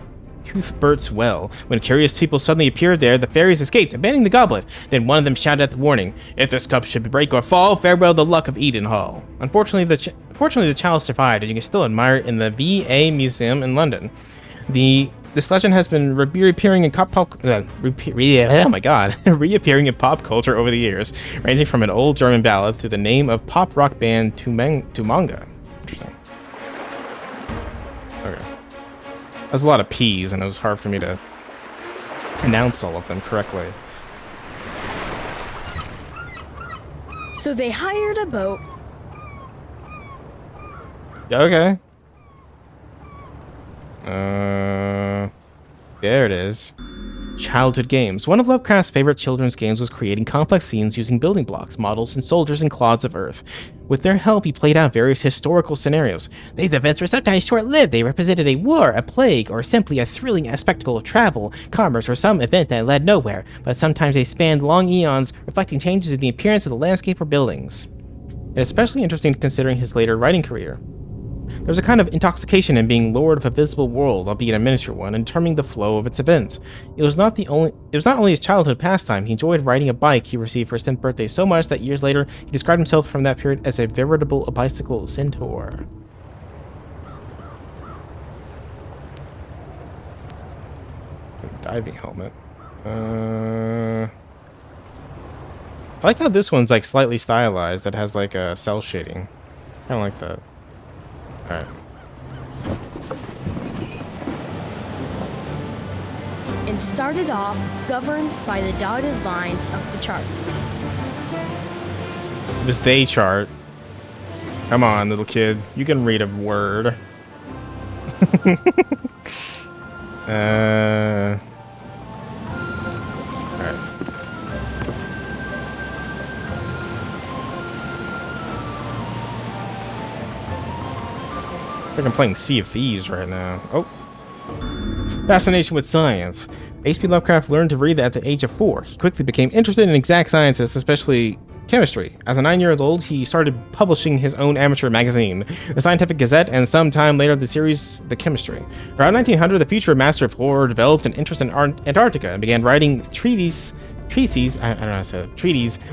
Cuthbert's Well. When curious people suddenly appeared there, the fairies escaped, abandoning the goblet. Then one of them shouted out the warning, "If this cup should break or fall, farewell the Luck of Edenhall." Unfortunately, the chalice survived, and you can still admire it in the VA Museum in London. This legend has been reappearing in reappearing in pop culture over the years, ranging from an old German ballad through the name of pop rock band to manga. Interesting. Okay. There's a lot of P's, and it was hard for me to pronounce all of them correctly. So they hired a boat. Okay. There it is. Childhood games. One of Lovecraft's favorite children's games was creating complex scenes using building blocks, models, and soldiers and clods of earth. With their help, he played out various historical scenarios. These events were sometimes short-lived. They represented a war, a plague, or simply a thrilling spectacle of travel, commerce, or some event that led nowhere, but sometimes they spanned long eons, reflecting changes in the appearance of the landscape or buildings. It's especially interesting considering his later writing career. There was a kind of intoxication in being lord of a visible world, albeit a miniature one, and determining the flow of its events. It was not only his childhood pastime. He enjoyed riding a bike he received for his 10th birthday so much that years later he described himself from that period as a veritable bicycle centaur. Diving helmet. I like how this one's like slightly stylized. It has like a cell shading. I don't like that. Alright. And started off governed by the dotted lines of the chart. This day chart. Come on, little kid. You can read a word. Alright. Like I'm playing Sea of Thieves right now. Oh. Fascination with science. H.P. Lovecraft learned to read at the age of 4. He quickly became interested in exact sciences, especially chemistry. As a 9-year-old, he started publishing his own amateur magazine, the Scientific Gazette, and sometime later the series The Chemistry. Around 1900, the future master of horror developed an interest in Antarctica and began writing treatises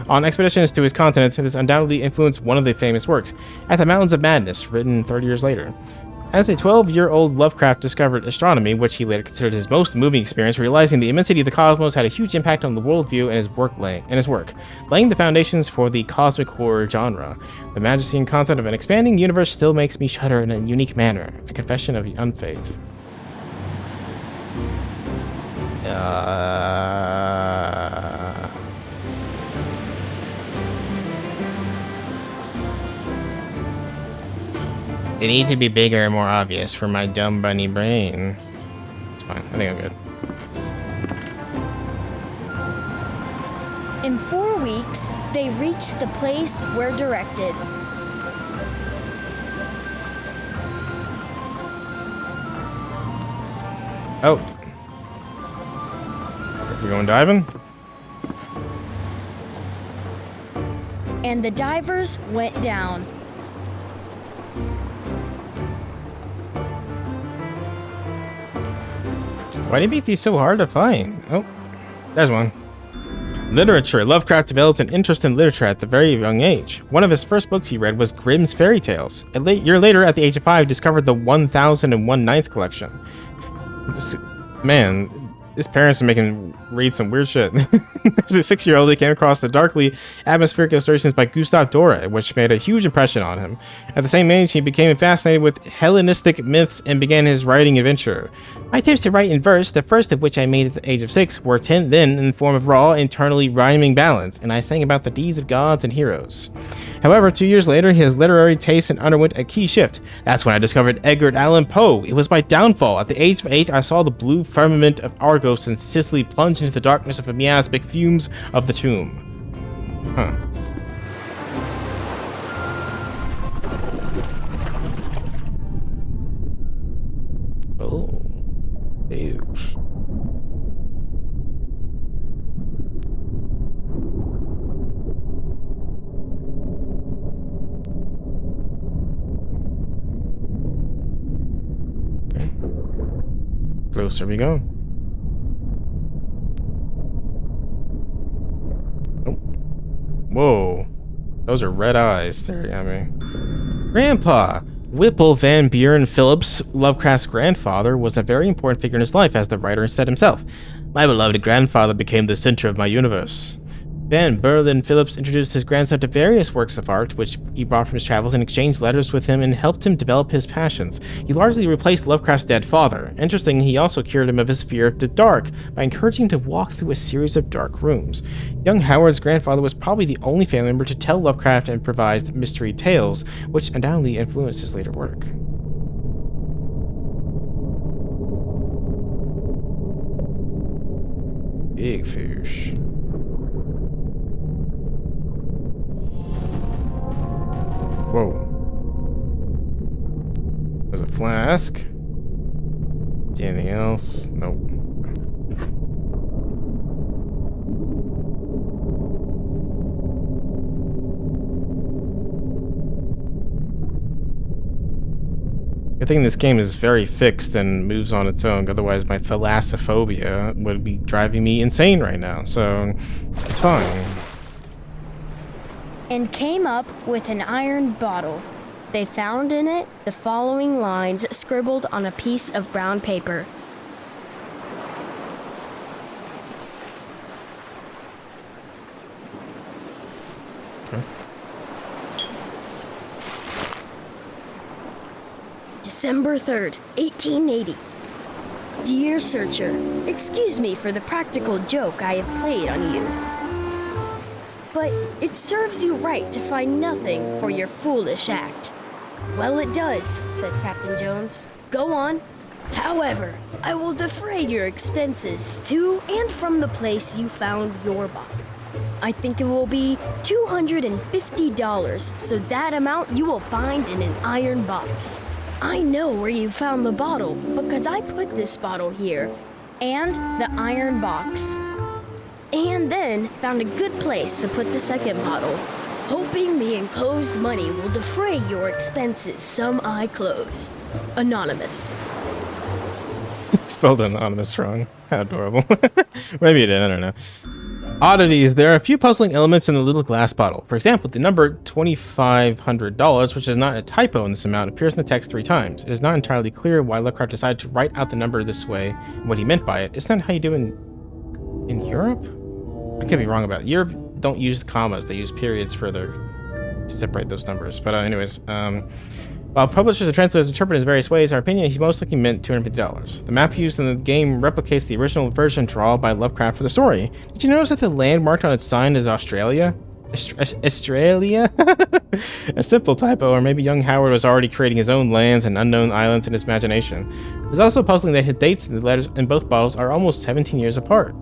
on expeditions to his continent, and this undoubtedly influenced one of the famous works, At the Mountains of Madness, written 30 years later. As a 12-year-old, Lovecraft discovered astronomy, which he later considered his most moving experience, realizing the immensity of the cosmos had a huge impact on the worldview and his work, laying the foundations for the cosmic horror genre. The majesty and concept of an expanding universe still makes me shudder in a unique manner, a confession of unfaith. They need to be bigger and more obvious for my dumb bunny brain. It's fine. I think I'm good. In 4 weeks, they reached the place where directed. Oh. We going diving? And the divers went down. Why do you make these so hard to find? Oh, there's one. Literature. Lovecraft developed an interest in literature at a very young age. One of his first books he read was Grimm's Fairy Tales. A year later, at the age of 5, discovered the 1001 Nights collection. Man, his parents are making him read some weird shit. As a 6-year-old, he came across the darkly atmospheric illustrations by Gustave Doré, which made a huge impression on him. At the same age, he became fascinated with Hellenistic myths and began his writing adventure. My tips to write in verse, the first of which I made at the age of 6, were then in the form of raw, internally rhyming ballads, and I sang about the deeds of gods and heroes. However, 2 years later, his literary taste underwent a key shift. That's when I discovered Edgar Allan Poe. It was my downfall. At the age of 8, I saw the blue firmament of Argos and Sicily plunge into the darkness of the miasmic fumes of the tomb. Huh. Oh. Ew. Okay. Closer we go. Oh. Whoa. Those are red eyes staring at me. Grandpa! Whipple Van Buren Phillips, Lovecraft's grandfather, was a very important figure in his life, as the writer said himself. My beloved grandfather became the center of my universe. Van Buren Phillips introduced his grandson to various works of art, which he brought from his travels, and exchanged letters with him and helped him develop his passions. He largely replaced Lovecraft's dead father. Interestingly, he also cured him of his fear of the dark by encouraging him to walk through a series of dark rooms. Young Howard's grandfather was probably the only family member to tell Lovecraft and provide mystery tales, which undoubtedly influenced his later work. Big fish. Whoa. There's a flask. Anything else? Nope. Good thing this game is very fixed and moves on its own, otherwise my thalassophobia would be driving me insane right now, so it's fine. And came up with an iron bottle. They found in it the following lines scribbled on a piece of brown paper. Okay. December 3rd, 1880. Dear Searcher, excuse me for the practical joke I have played on you. But it serves you right to find nothing for your foolish act. Well, it does, said Captain Jones. Go on. However, I will defray your expenses to and from the place you found your bottle. I think it will be $250, so that amount you will find in an iron box. I know where you found the bottle because I put this bottle here and the iron box. And then found a good place to put the second bottle, hoping the enclosed money will defray your expenses some I close. Anonymous. Spelled anonymous wrong. How adorable. Maybe it did, I don't know. Oddities. There are a few puzzling elements in the little glass bottle. For example, the number $2,500, which is not a typo in this amount, appears in the text 3 times. It is not entirely clear why Lovecraft decided to write out the number this way and what he meant by it. Isn't that how you do in Europe? I could be wrong about it. Europe don't use commas, they use periods to separate those numbers. But anyways, while publishers and translators interpret it in various ways, in our opinion, he most likely meant $250. The map used in the game replicates the original version drawn by Lovecraft for the story. Did you notice that the land marked on its sign is Australia? Australia? A simple typo, or maybe young Howard was already creating his own lands and unknown islands in his imagination. It's also puzzling that his dates in the letters in both bottles are almost 17 years apart.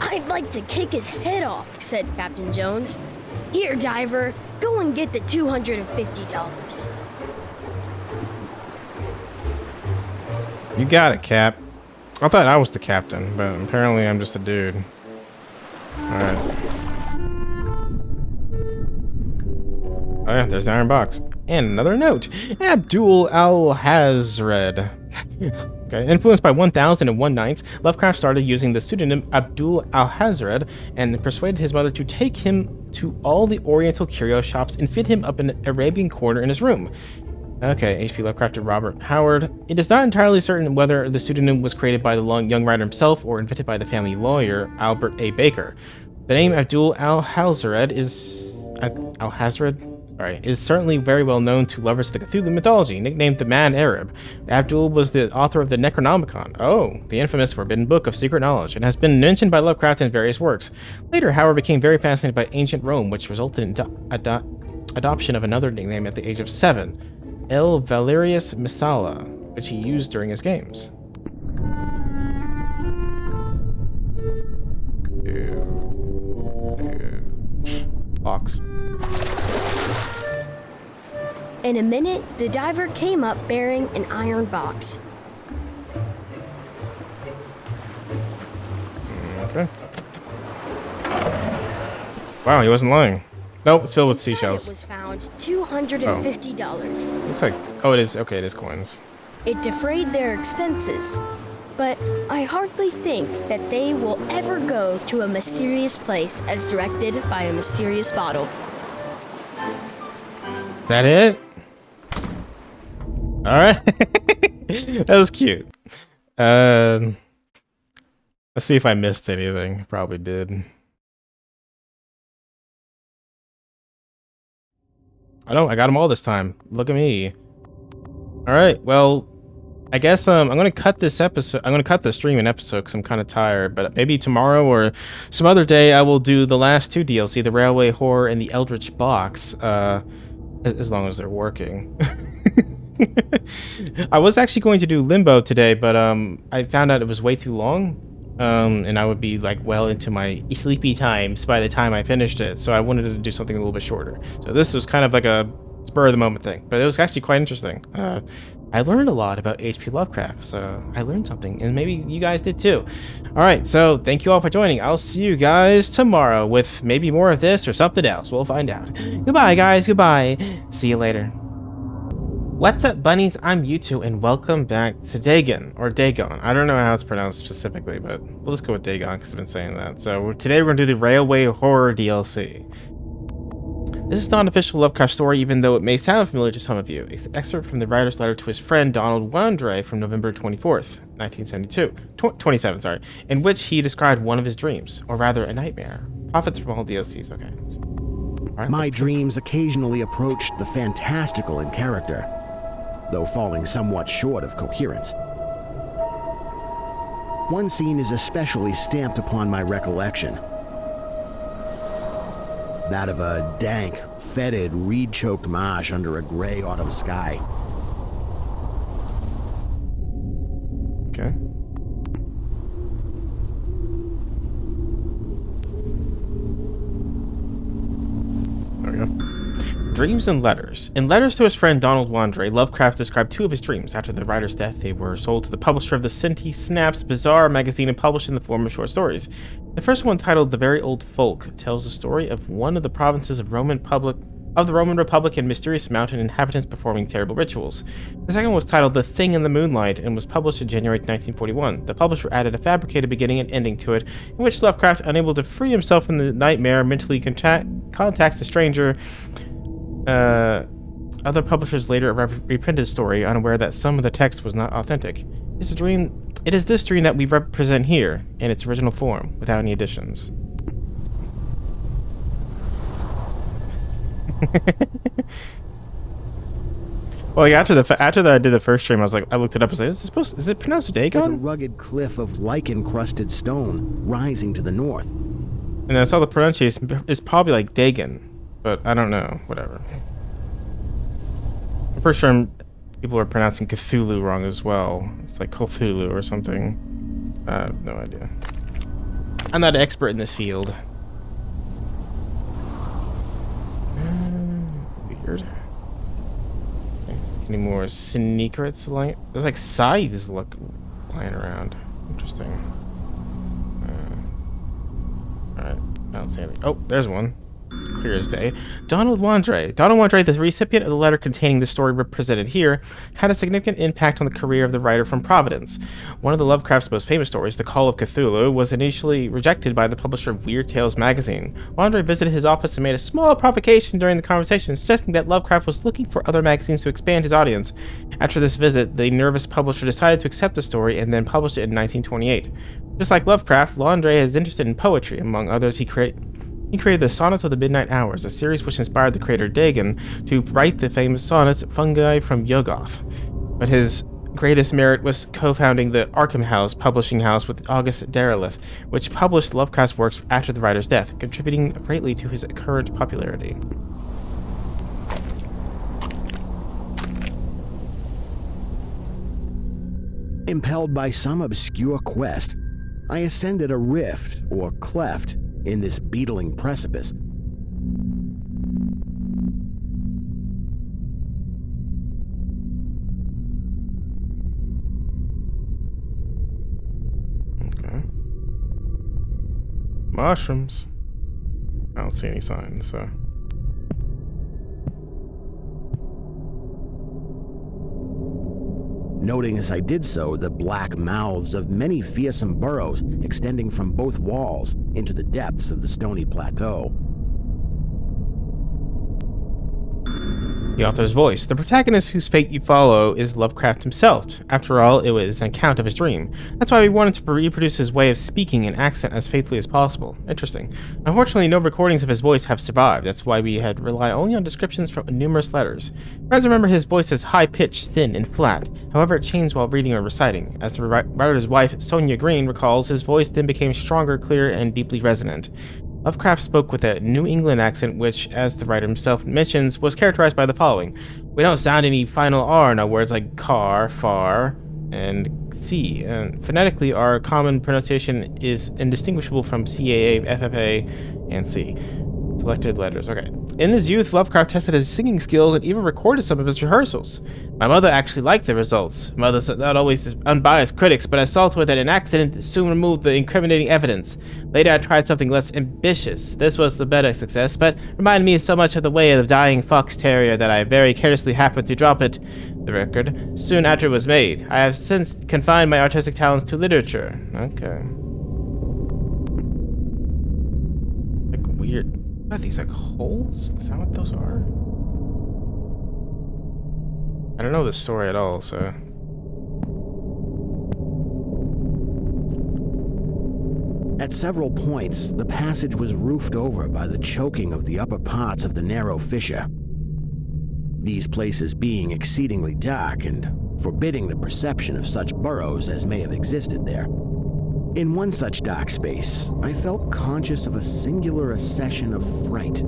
I'd like to kick his head off, said Captain Jones. Here, diver, go and get the $250. You got it, Cap. I thought I was the captain, but apparently I'm just a dude. Alright. Oh yeah, there's the iron box. And another note. Abdul Al-Hazred. Okay. Influenced by 1001 Nights, Lovecraft started using the pseudonym Abdul Al-Hazred and persuaded his mother to take him to all the Oriental curio shops and fit him up an Arabian corner in his room. Okay, H.P. Lovecraft and Robert Howard. It is not entirely certain whether the pseudonym was created by the young writer himself or invented by the family lawyer, Albert A. Baker. The name Abdul Al-Hazred is certainly very well known to lovers of the Cthulhu mythology, nicknamed the Mad Arab. Abdul was the author of the Necronomicon, the infamous forbidden book of secret knowledge, and has been mentioned by Lovecraft in various works. Later, Howard became very fascinated by ancient Rome, which resulted in adoption of another nickname at the age of 7. El Valerius Missala, which he used during his games. Box. In a minute, the diver came up bearing an iron box. Okay. Wow, he wasn't lying. Nope, it's filled with Inside seashells. It was found $250. Looks like... Oh, it is... Okay, it is coins. It defrayed their expenses, but I hardly think that they will ever go to a mysterious place as directed by a mysterious bottle. Is that it? Alright. That was cute. Let's see if I missed anything. Probably did. I got them all this time. Look at me. Alright, well, I guess I'm gonna cut this episode. I'm gonna cut the stream an episode because I'm kind of tired. But maybe tomorrow or some other day I will do the last 2 DLC, the Railway Horror and the Eldritch Box. As long as they're working. I was actually going to do Limbo today, but I found out it was way too long. And I would be like well into my sleepy times by the time I finished it, so I wanted to do something a little bit shorter. So this was kind of like a spur of the moment thing, but it was actually quite interesting. I learned a lot about H.P. Lovecraft, so I learned something, and maybe you guys did too. Alright, so thank you all for joining. I'll see you guys tomorrow with maybe more of this or something else. We'll find out. Goodbye, guys. Goodbye. See you later. What's up, bunnies? I'm Yutu, and welcome back to Dagon, or Dagon. I don't know how it's pronounced specifically, but we'll just go with Dagon because I've been saying that. So today we're going to do the Railway Horror DLC. This is not an official Lovecraft story, even though it may sound familiar to some of you. It's an excerpt from the writer's letter to his friend Donald Wandre from November 24th, 27, sorry, in which he described one of his dreams, or rather a nightmare. Profits from all DLCs, okay. Right, my dreams occasionally approached the fantastical in character, though falling somewhat short of coherence. One scene is especially stamped upon my recollection. That of a dank, fetid, reed-choked marsh under a gray autumn sky. Okay. There we go. Dreams and letters. In letters to his friend Donald Wandre, Lovecraft described 2 of his dreams. After the writer's death, they were sold to the publisher of the Cinti Snaps Bizarre magazine and published in the form of short stories. The first one, titled The Very Old Folk, tells the story of one of the provinces of the Roman Republic and mysterious mountain inhabitants performing terrible rituals. The second was titled The Thing in the Moonlight and was published in January 1941. The publisher added a fabricated beginning and ending to it, in which Lovecraft, unable to free himself from the nightmare, mentally contacts the stranger. Other publishers later reprinted the story, unaware that some of the text was not authentic. It is this dream that we represent here, in its original form, without any additions. Well, like after that I did the first stream, I was like, I looked it up. I was like, is it pronounced With a Dagon? rugged cliff of lichen-crusted stone rising to the north. And I saw the pronunciation is probably like Dagon, but I don't know. Whatever. I'm pretty sure people are pronouncing Cthulhu wrong as well. It's like Cthulhu or something. I have no idea. I'm not an expert in this field. Weird. Any more secrets lying? There's like scythes lying around. Interesting. Alright, I don't see anything. Oh, there's one. Clear as day. Donald Wandre. Donald Wandre, the recipient of the letter containing the story represented here, had a significant impact on the career of the writer from Providence. One of the Lovecraft's most famous stories, The Call of Cthulhu, was initially rejected by the publisher of Weird Tales magazine. Wandre visited his office and made a small provocation during the conversation, suggesting that Lovecraft was looking for other magazines to expand his audience. After this visit, the nervous publisher decided to accept the story and then published it in 1928. Just like Lovecraft, Wandre is interested in poetry. Among others, he created the Sonnets of the Midnight Hours, a series which inspired the creator Dagon to write the famous sonnets Fungi from Yuggoth. But his greatest merit was co-founding the Arkham House publishing house with August Derleth, which published Lovecraft's works after the writer's death, contributing greatly to his current popularity. Impelled by some obscure quest, I ascended a rift, or cleft, in this beetling precipice. Okay. Mushrooms. I don't see any signs, so... Noting as I did so the black mouths of many fearsome burrows extending from both walls into the depths of the stony plateau. The author's voice. The protagonist whose fate you follow is Lovecraft himself. After all, it was an account of his dream. That's why we wanted to reproduce his way of speaking and accent as faithfully as possible. Interesting. Unfortunately, no recordings of his voice have survived. That's why we had rely only on descriptions from numerous letters. Friends remember his voice as high-pitched, thin, and flat. However, it changed while reading or reciting. As the writer's wife, Sonia Green, recalls, his voice then became stronger, clearer, and deeply resonant. Lovecraft spoke with a New England accent which, as the writer himself mentions, was characterized by the following. We don't sound any final R in our words like car, far, and C. And phonetically, our common pronunciation is indistinguishable from CAA, FFA, and C. Selected letters. Okay. In his youth, Lovecraft tested his singing skills and even recorded some of his rehearsals. My mother actually liked the results. Mother's not always unbiased critics, but I saw to it that an accident soon removed the incriminating evidence. Later, I tried something less ambitious. This was the better success, but reminded me so much of the way of the dying fox terrier that I very carelessly happened to drop it, the record, soon after it was made. I have since confined my artistic talents to literature. Okay. Like weird. What are these, like holes? Is that what those are? I don't know this story at all, so... At several points, the passage was roofed over by the choking of the upper parts of the narrow fissure. These places being exceedingly dark and forbidding the perception of such burrows as may have existed there. In one such dark space, I felt conscious of a singular accession of fright,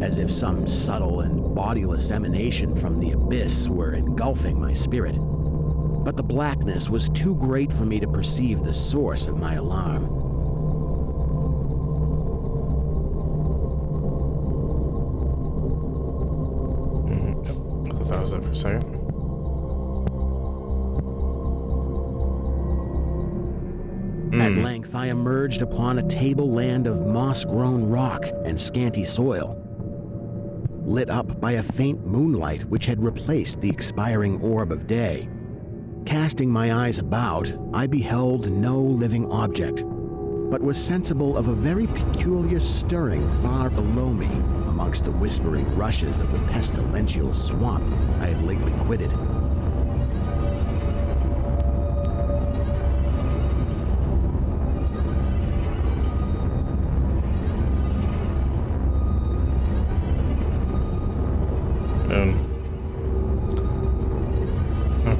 as if some subtle and bodiless emanation from the abyss were engulfing my spirit. But the blackness was too great for me to perceive the source of my alarm. I thought that was it for a second. At length, I emerged upon a tableland of moss-grown rock and scanty soil, lit up by a faint moonlight which had replaced the expiring orb of day. Casting my eyes about, I beheld no living object, but was sensible of a very peculiar stirring far below me amongst the whispering rushes of the pestilential swamp I had lately quitted.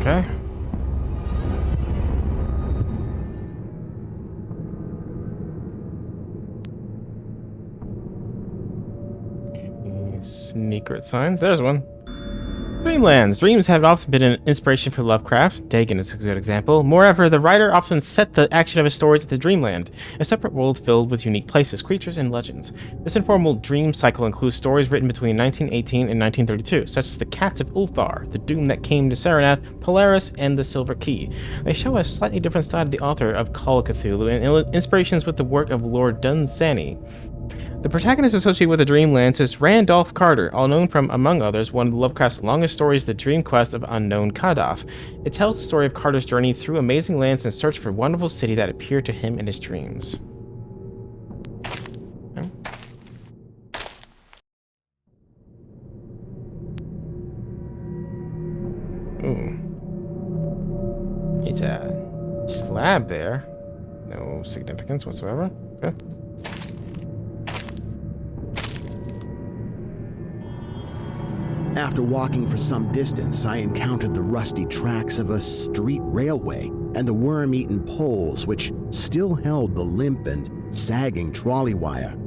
Okay. Any secret signs? There's one. Dreamlands. Dreams have often been an inspiration for Lovecraft. Dagon is a good example. Moreover, the writer often set the action of his stories at the dreamland, a separate world filled with unique places, creatures, and legends. This informal dream cycle includes stories written between 1918 and 1932, such as The Cats of Ulthar, The Doom That Came to Saranath, Polaris, and The Silver Key. They show a slightly different side of the author of Call of Cthulhu and inspirations with the work of Lord Dunsany. The protagonist associated with the Dreamlands is Randolph Carter, all known from, among others, one of Lovecraft's longest stories, The Dream Quest of Unknown Kadath. It tells the story of Carter's journey through amazing lands in search for a wonderful city that appeared to him in his dreams. Okay. Ooh. It's a slab there. No significance whatsoever. Okay. After walking for some distance, I encountered the rusty tracks of a street railway and the worm-eaten poles which still held the limp and sagging trolley wire.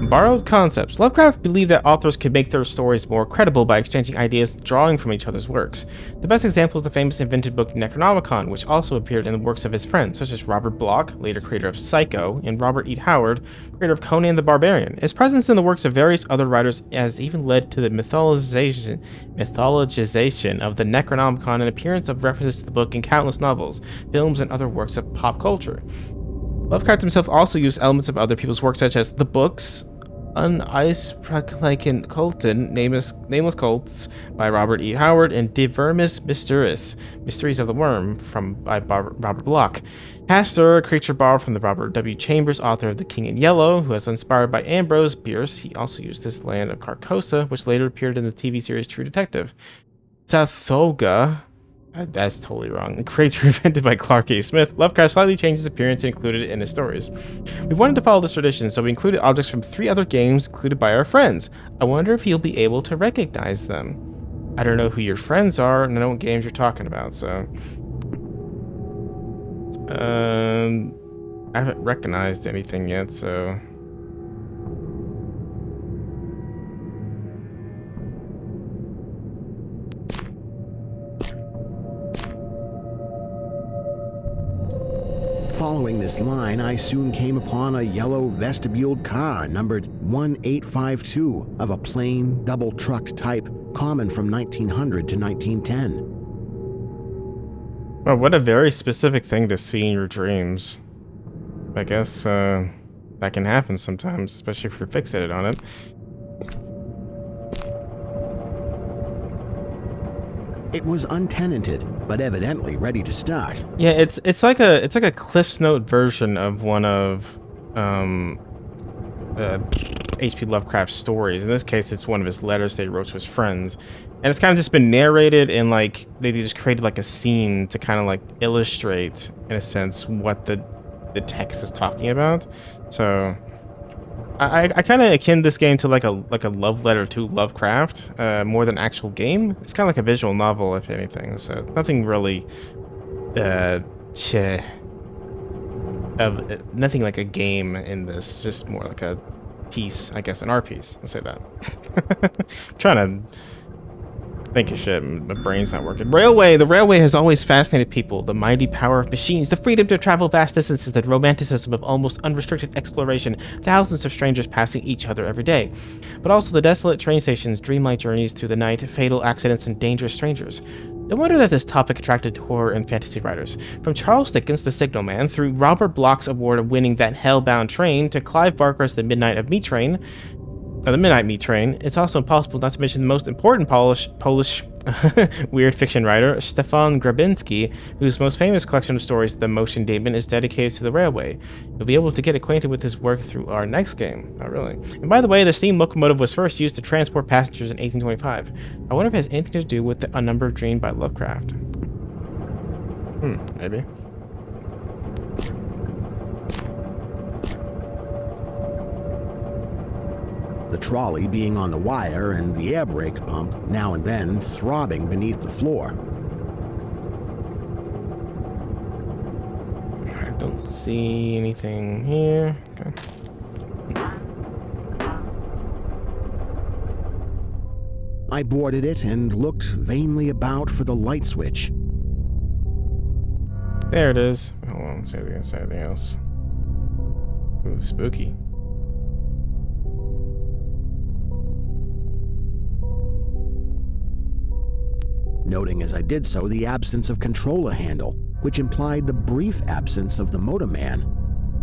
Borrowed concepts. Lovecraft believed that authors could make their stories more credible by exchanging ideas drawing from each other's works. The best example is the famous invented book Necronomicon, which also appeared in the works of his friends, such as Robert Bloch, later creator of Psycho, and Robert E. Howard, creator of Conan the Barbarian. His presence in the works of various other writers has even led to the mythologization of the Necronomicon and appearance of references to the book in countless novels, films, and other works of pop culture. Lovecraft himself also used elements of other people's work, such as the books Uneisprachlichen Kulten, Nameless Cults by Robert E. Howard, and De Vermis Mysteris, Mysteries of the Worm by Robert Bloch. Hastur, a creature borrowed from the Robert W. Chambers, author of The King in Yellow, who was inspired by Ambrose Bierce. He also used this land of Carcosa, which later appeared in the TV series True Detective. Tathoga, that's totally wrong. A creature invented by Clark A. Smith, Lovecraft slightly changed his appearance and included it in his stories. We wanted to follow this tradition, so we included objects from 3 other games included by our friends. I wonder if you'll be able to recognize them. I don't know who your friends are, and I know what games you're talking about, so... I haven't recognized anything yet, so... Following this line, I soon came upon a yellow vestibuled car numbered 1852 of a plain, double-trucked type common from 1900 to 1910. Well, what a very specific thing to see in your dreams. I guess that can happen sometimes, especially if you're fixated on it. It was untenanted, but evidently ready to start. Yeah, it's like a Cliff's Note version of one of H.P. Lovecraft's stories. In this case, it's one of his letters that he wrote to his friends, and it's kind of just been narrated, and like they just created like a scene to kind of like illustrate, in a sense, what the text is talking about. So I kind of akin this game to like a love letter to Lovecraft, more than actual game. It's kind of like a visual novel, if anything. So nothing really, nothing like a game in this. Just more like a piece, I guess, an art piece. Let's say that. Trying to think of shit, my brain's not working. Railway. The railway has always fascinated people. The mighty power of machines, the freedom to travel vast distances, the romanticism of almost unrestricted exploration, thousands of strangers passing each other every day. But also the desolate train stations, dreamlike journeys through the night, fatal accidents, and dangerous strangers. No wonder that this topic attracted horror and fantasy writers. From Charles Dickens' The Signal Man, through Robert Bloch's award of winning That Hellbound Train, to Clive Barker's The Midnight of Me Train, the Midnight Meat Train. It's also impossible not to mention the most important Polish weird fiction writer, Stefan Grabinski, whose most famous collection of stories, The Motion Demon, is dedicated to the railway. You'll be able to get acquainted with his work through our next game. Oh, really? And by the way, the steam locomotive was first used to transport passengers in 1825. I wonder if it has anything to do with the Unnumbered Dream by Lovecraft. Maybe. The trolley being on the wire and the air brake pump now and then throbbing beneath the floor. I don't see anything here. Okay. I boarded it and looked vainly about for the light switch. There it is. Hold on, let's see if we can see anything else. Ooh, spooky. Noting as I did so the absence of controller handle, which implied the brief absence of the motorman.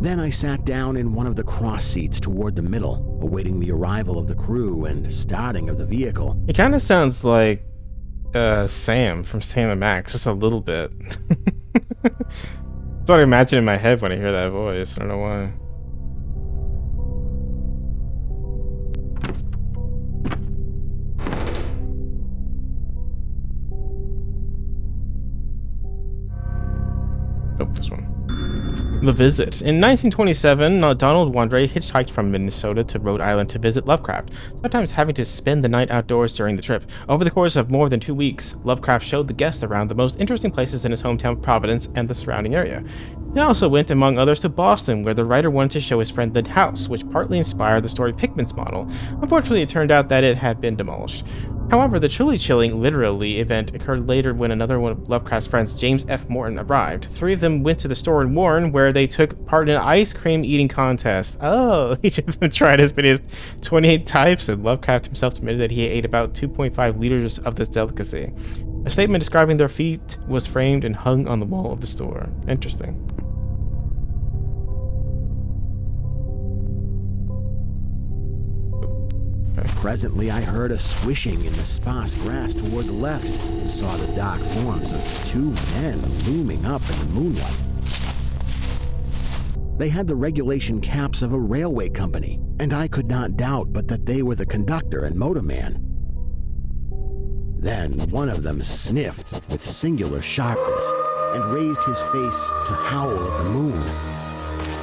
Then I sat down in one of the cross seats toward the middle, awaiting the arrival of the crew and starting of the vehicle. It kind of sounds like Sam from Sam and Max, just a little bit. That's what I imagine in my head when I hear that voice. I don't know why. Oh, this one. The Visit. In 1927, Donald Wandre hitchhiked from Minnesota to Rhode Island to visit Lovecraft, sometimes having to spend the night outdoors during the trip. Over the course of more than 2 weeks, Lovecraft showed the guests around the most interesting places in his hometown of Providence and the surrounding area. He also went, among others, to Boston, where the writer wanted to show his friend the house, which partly inspired the story Pickman's model. Unfortunately, it turned out that it had been demolished. However, the truly chilling, literally, event occurred later when another one of Lovecraft's friends, James F. Morton, arrived. 3 of them went to the store in Warren, where they took part in an ice cream eating contest. Oh, each of them tried as many as 28 types, and Lovecraft himself admitted that he ate about 2.5 liters of this delicacy. A statement describing their feat was framed and hung on the wall of the store. Interesting. Presently, I heard a swishing in the sparse grass toward the left and saw the dark forms of 2 men looming up in the moonlight. They had the regulation caps of a railway company, and I could not doubt but that they were the conductor and motorman. Then one of them sniffed with singular sharpness and raised his face to howl at the moon.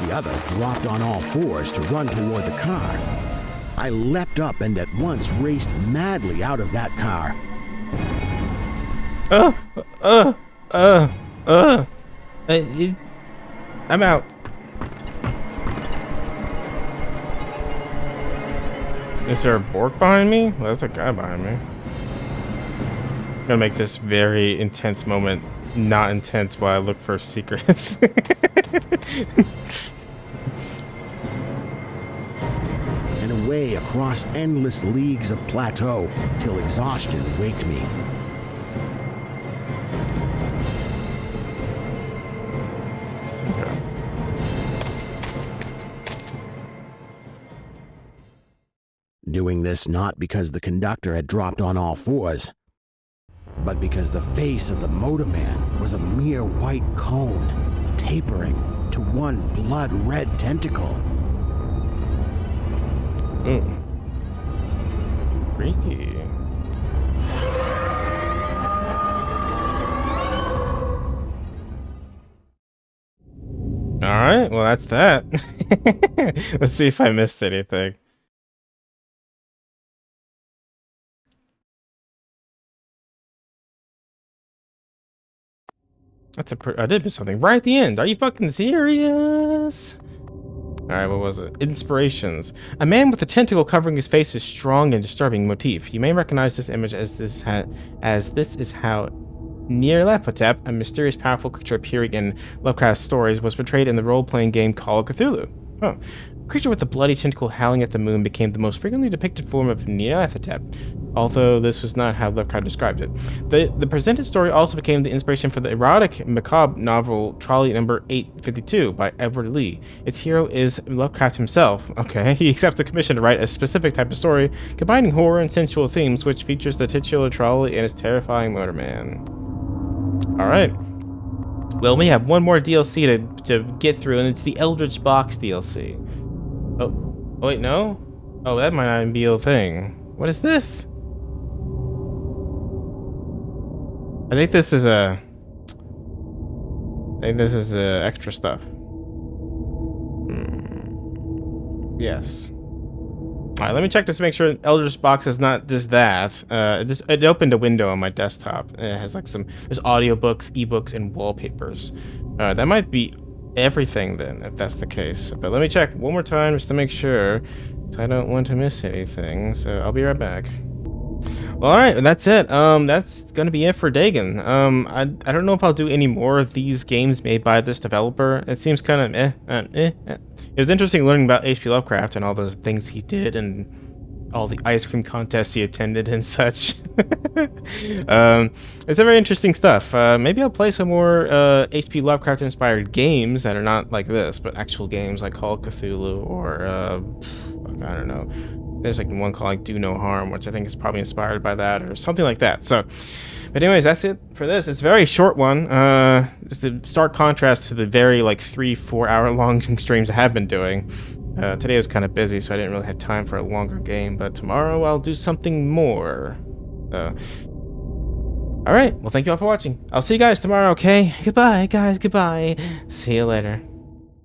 The other dropped on all fours to run toward the car. I leapt up and at once raced madly out of that car. I'm out. Is there a Bork behind me? Well, there's a guy behind me. I'm gonna make this very intense moment not intense while I look for secrets. And away across endless leagues of plateau till exhaustion waked me. Okay. Doing this not because the conductor had dropped on all fours, but because the face of the motorman was a mere white cone, tapering to one blood-red tentacle. Ooh. Freaky. Alright, well that's that. Let's see if I missed anything. I did miss something right at the end. Are you fucking serious? Alright, what was it? Inspirations. A man with a tentacle covering his face is strong and disturbing motif. You may recognize this image as this is how Nyarlathotep, a mysterious powerful creature appearing in Lovecraft's stories, was portrayed in the role-playing game Call of Cthulhu. Oh. creature with a bloody tentacle howling at the moon became the most frequently depicted form of Nyarlathotep, although this was not how Lovecraft described it. The presented story also became the inspiration for the erotic macabre novel Trolley Number 852 by Edward Lee. Its hero is Lovecraft himself. Okay, he accepts a commission to write a specific type of story, combining horror and sensual themes, which features the titular trolley and his terrifying motorman. Alright. Well, we have one more DLC to get through, and it's the Eldritch Box DLC. Oh, wait, no? Oh, that might not even be a thing. What is this? I think this is extra stuff. Yes. Alright, let me check this to make sure Eldritch Box is not just that. It opened a window on my desktop. It has like there's audiobooks, ebooks, and wallpapers. That might be everything then, if that's the case. But let me check one more time just to make sure, so I don't want to miss anything. So I'll be right back. All right, that's it. That's gonna be it for Dagon. I don't know if I'll do any more of these games made by this developer. It seems kind of It was interesting learning about H.P. Lovecraft and all those things he did and all the ice cream contests he attended and such. It's very interesting stuff. Maybe I'll play some more H.P. Lovecraft inspired games that are not like this, but actual games like Call of Cthulhu or I don't know. There's like one called like Do No Harm, which I think is probably inspired by that or something like that. So, but anyways, that's it for this. It's a very short one. It's the stark contrast to the very like 3-4 hour long streams I have been doing. Today was kind of busy, so I didn't really have time for a longer game. But tomorrow I'll do something more. All right. Well, thank you all for watching. I'll see you guys tomorrow. Okay. Goodbye, guys. Goodbye. See you later.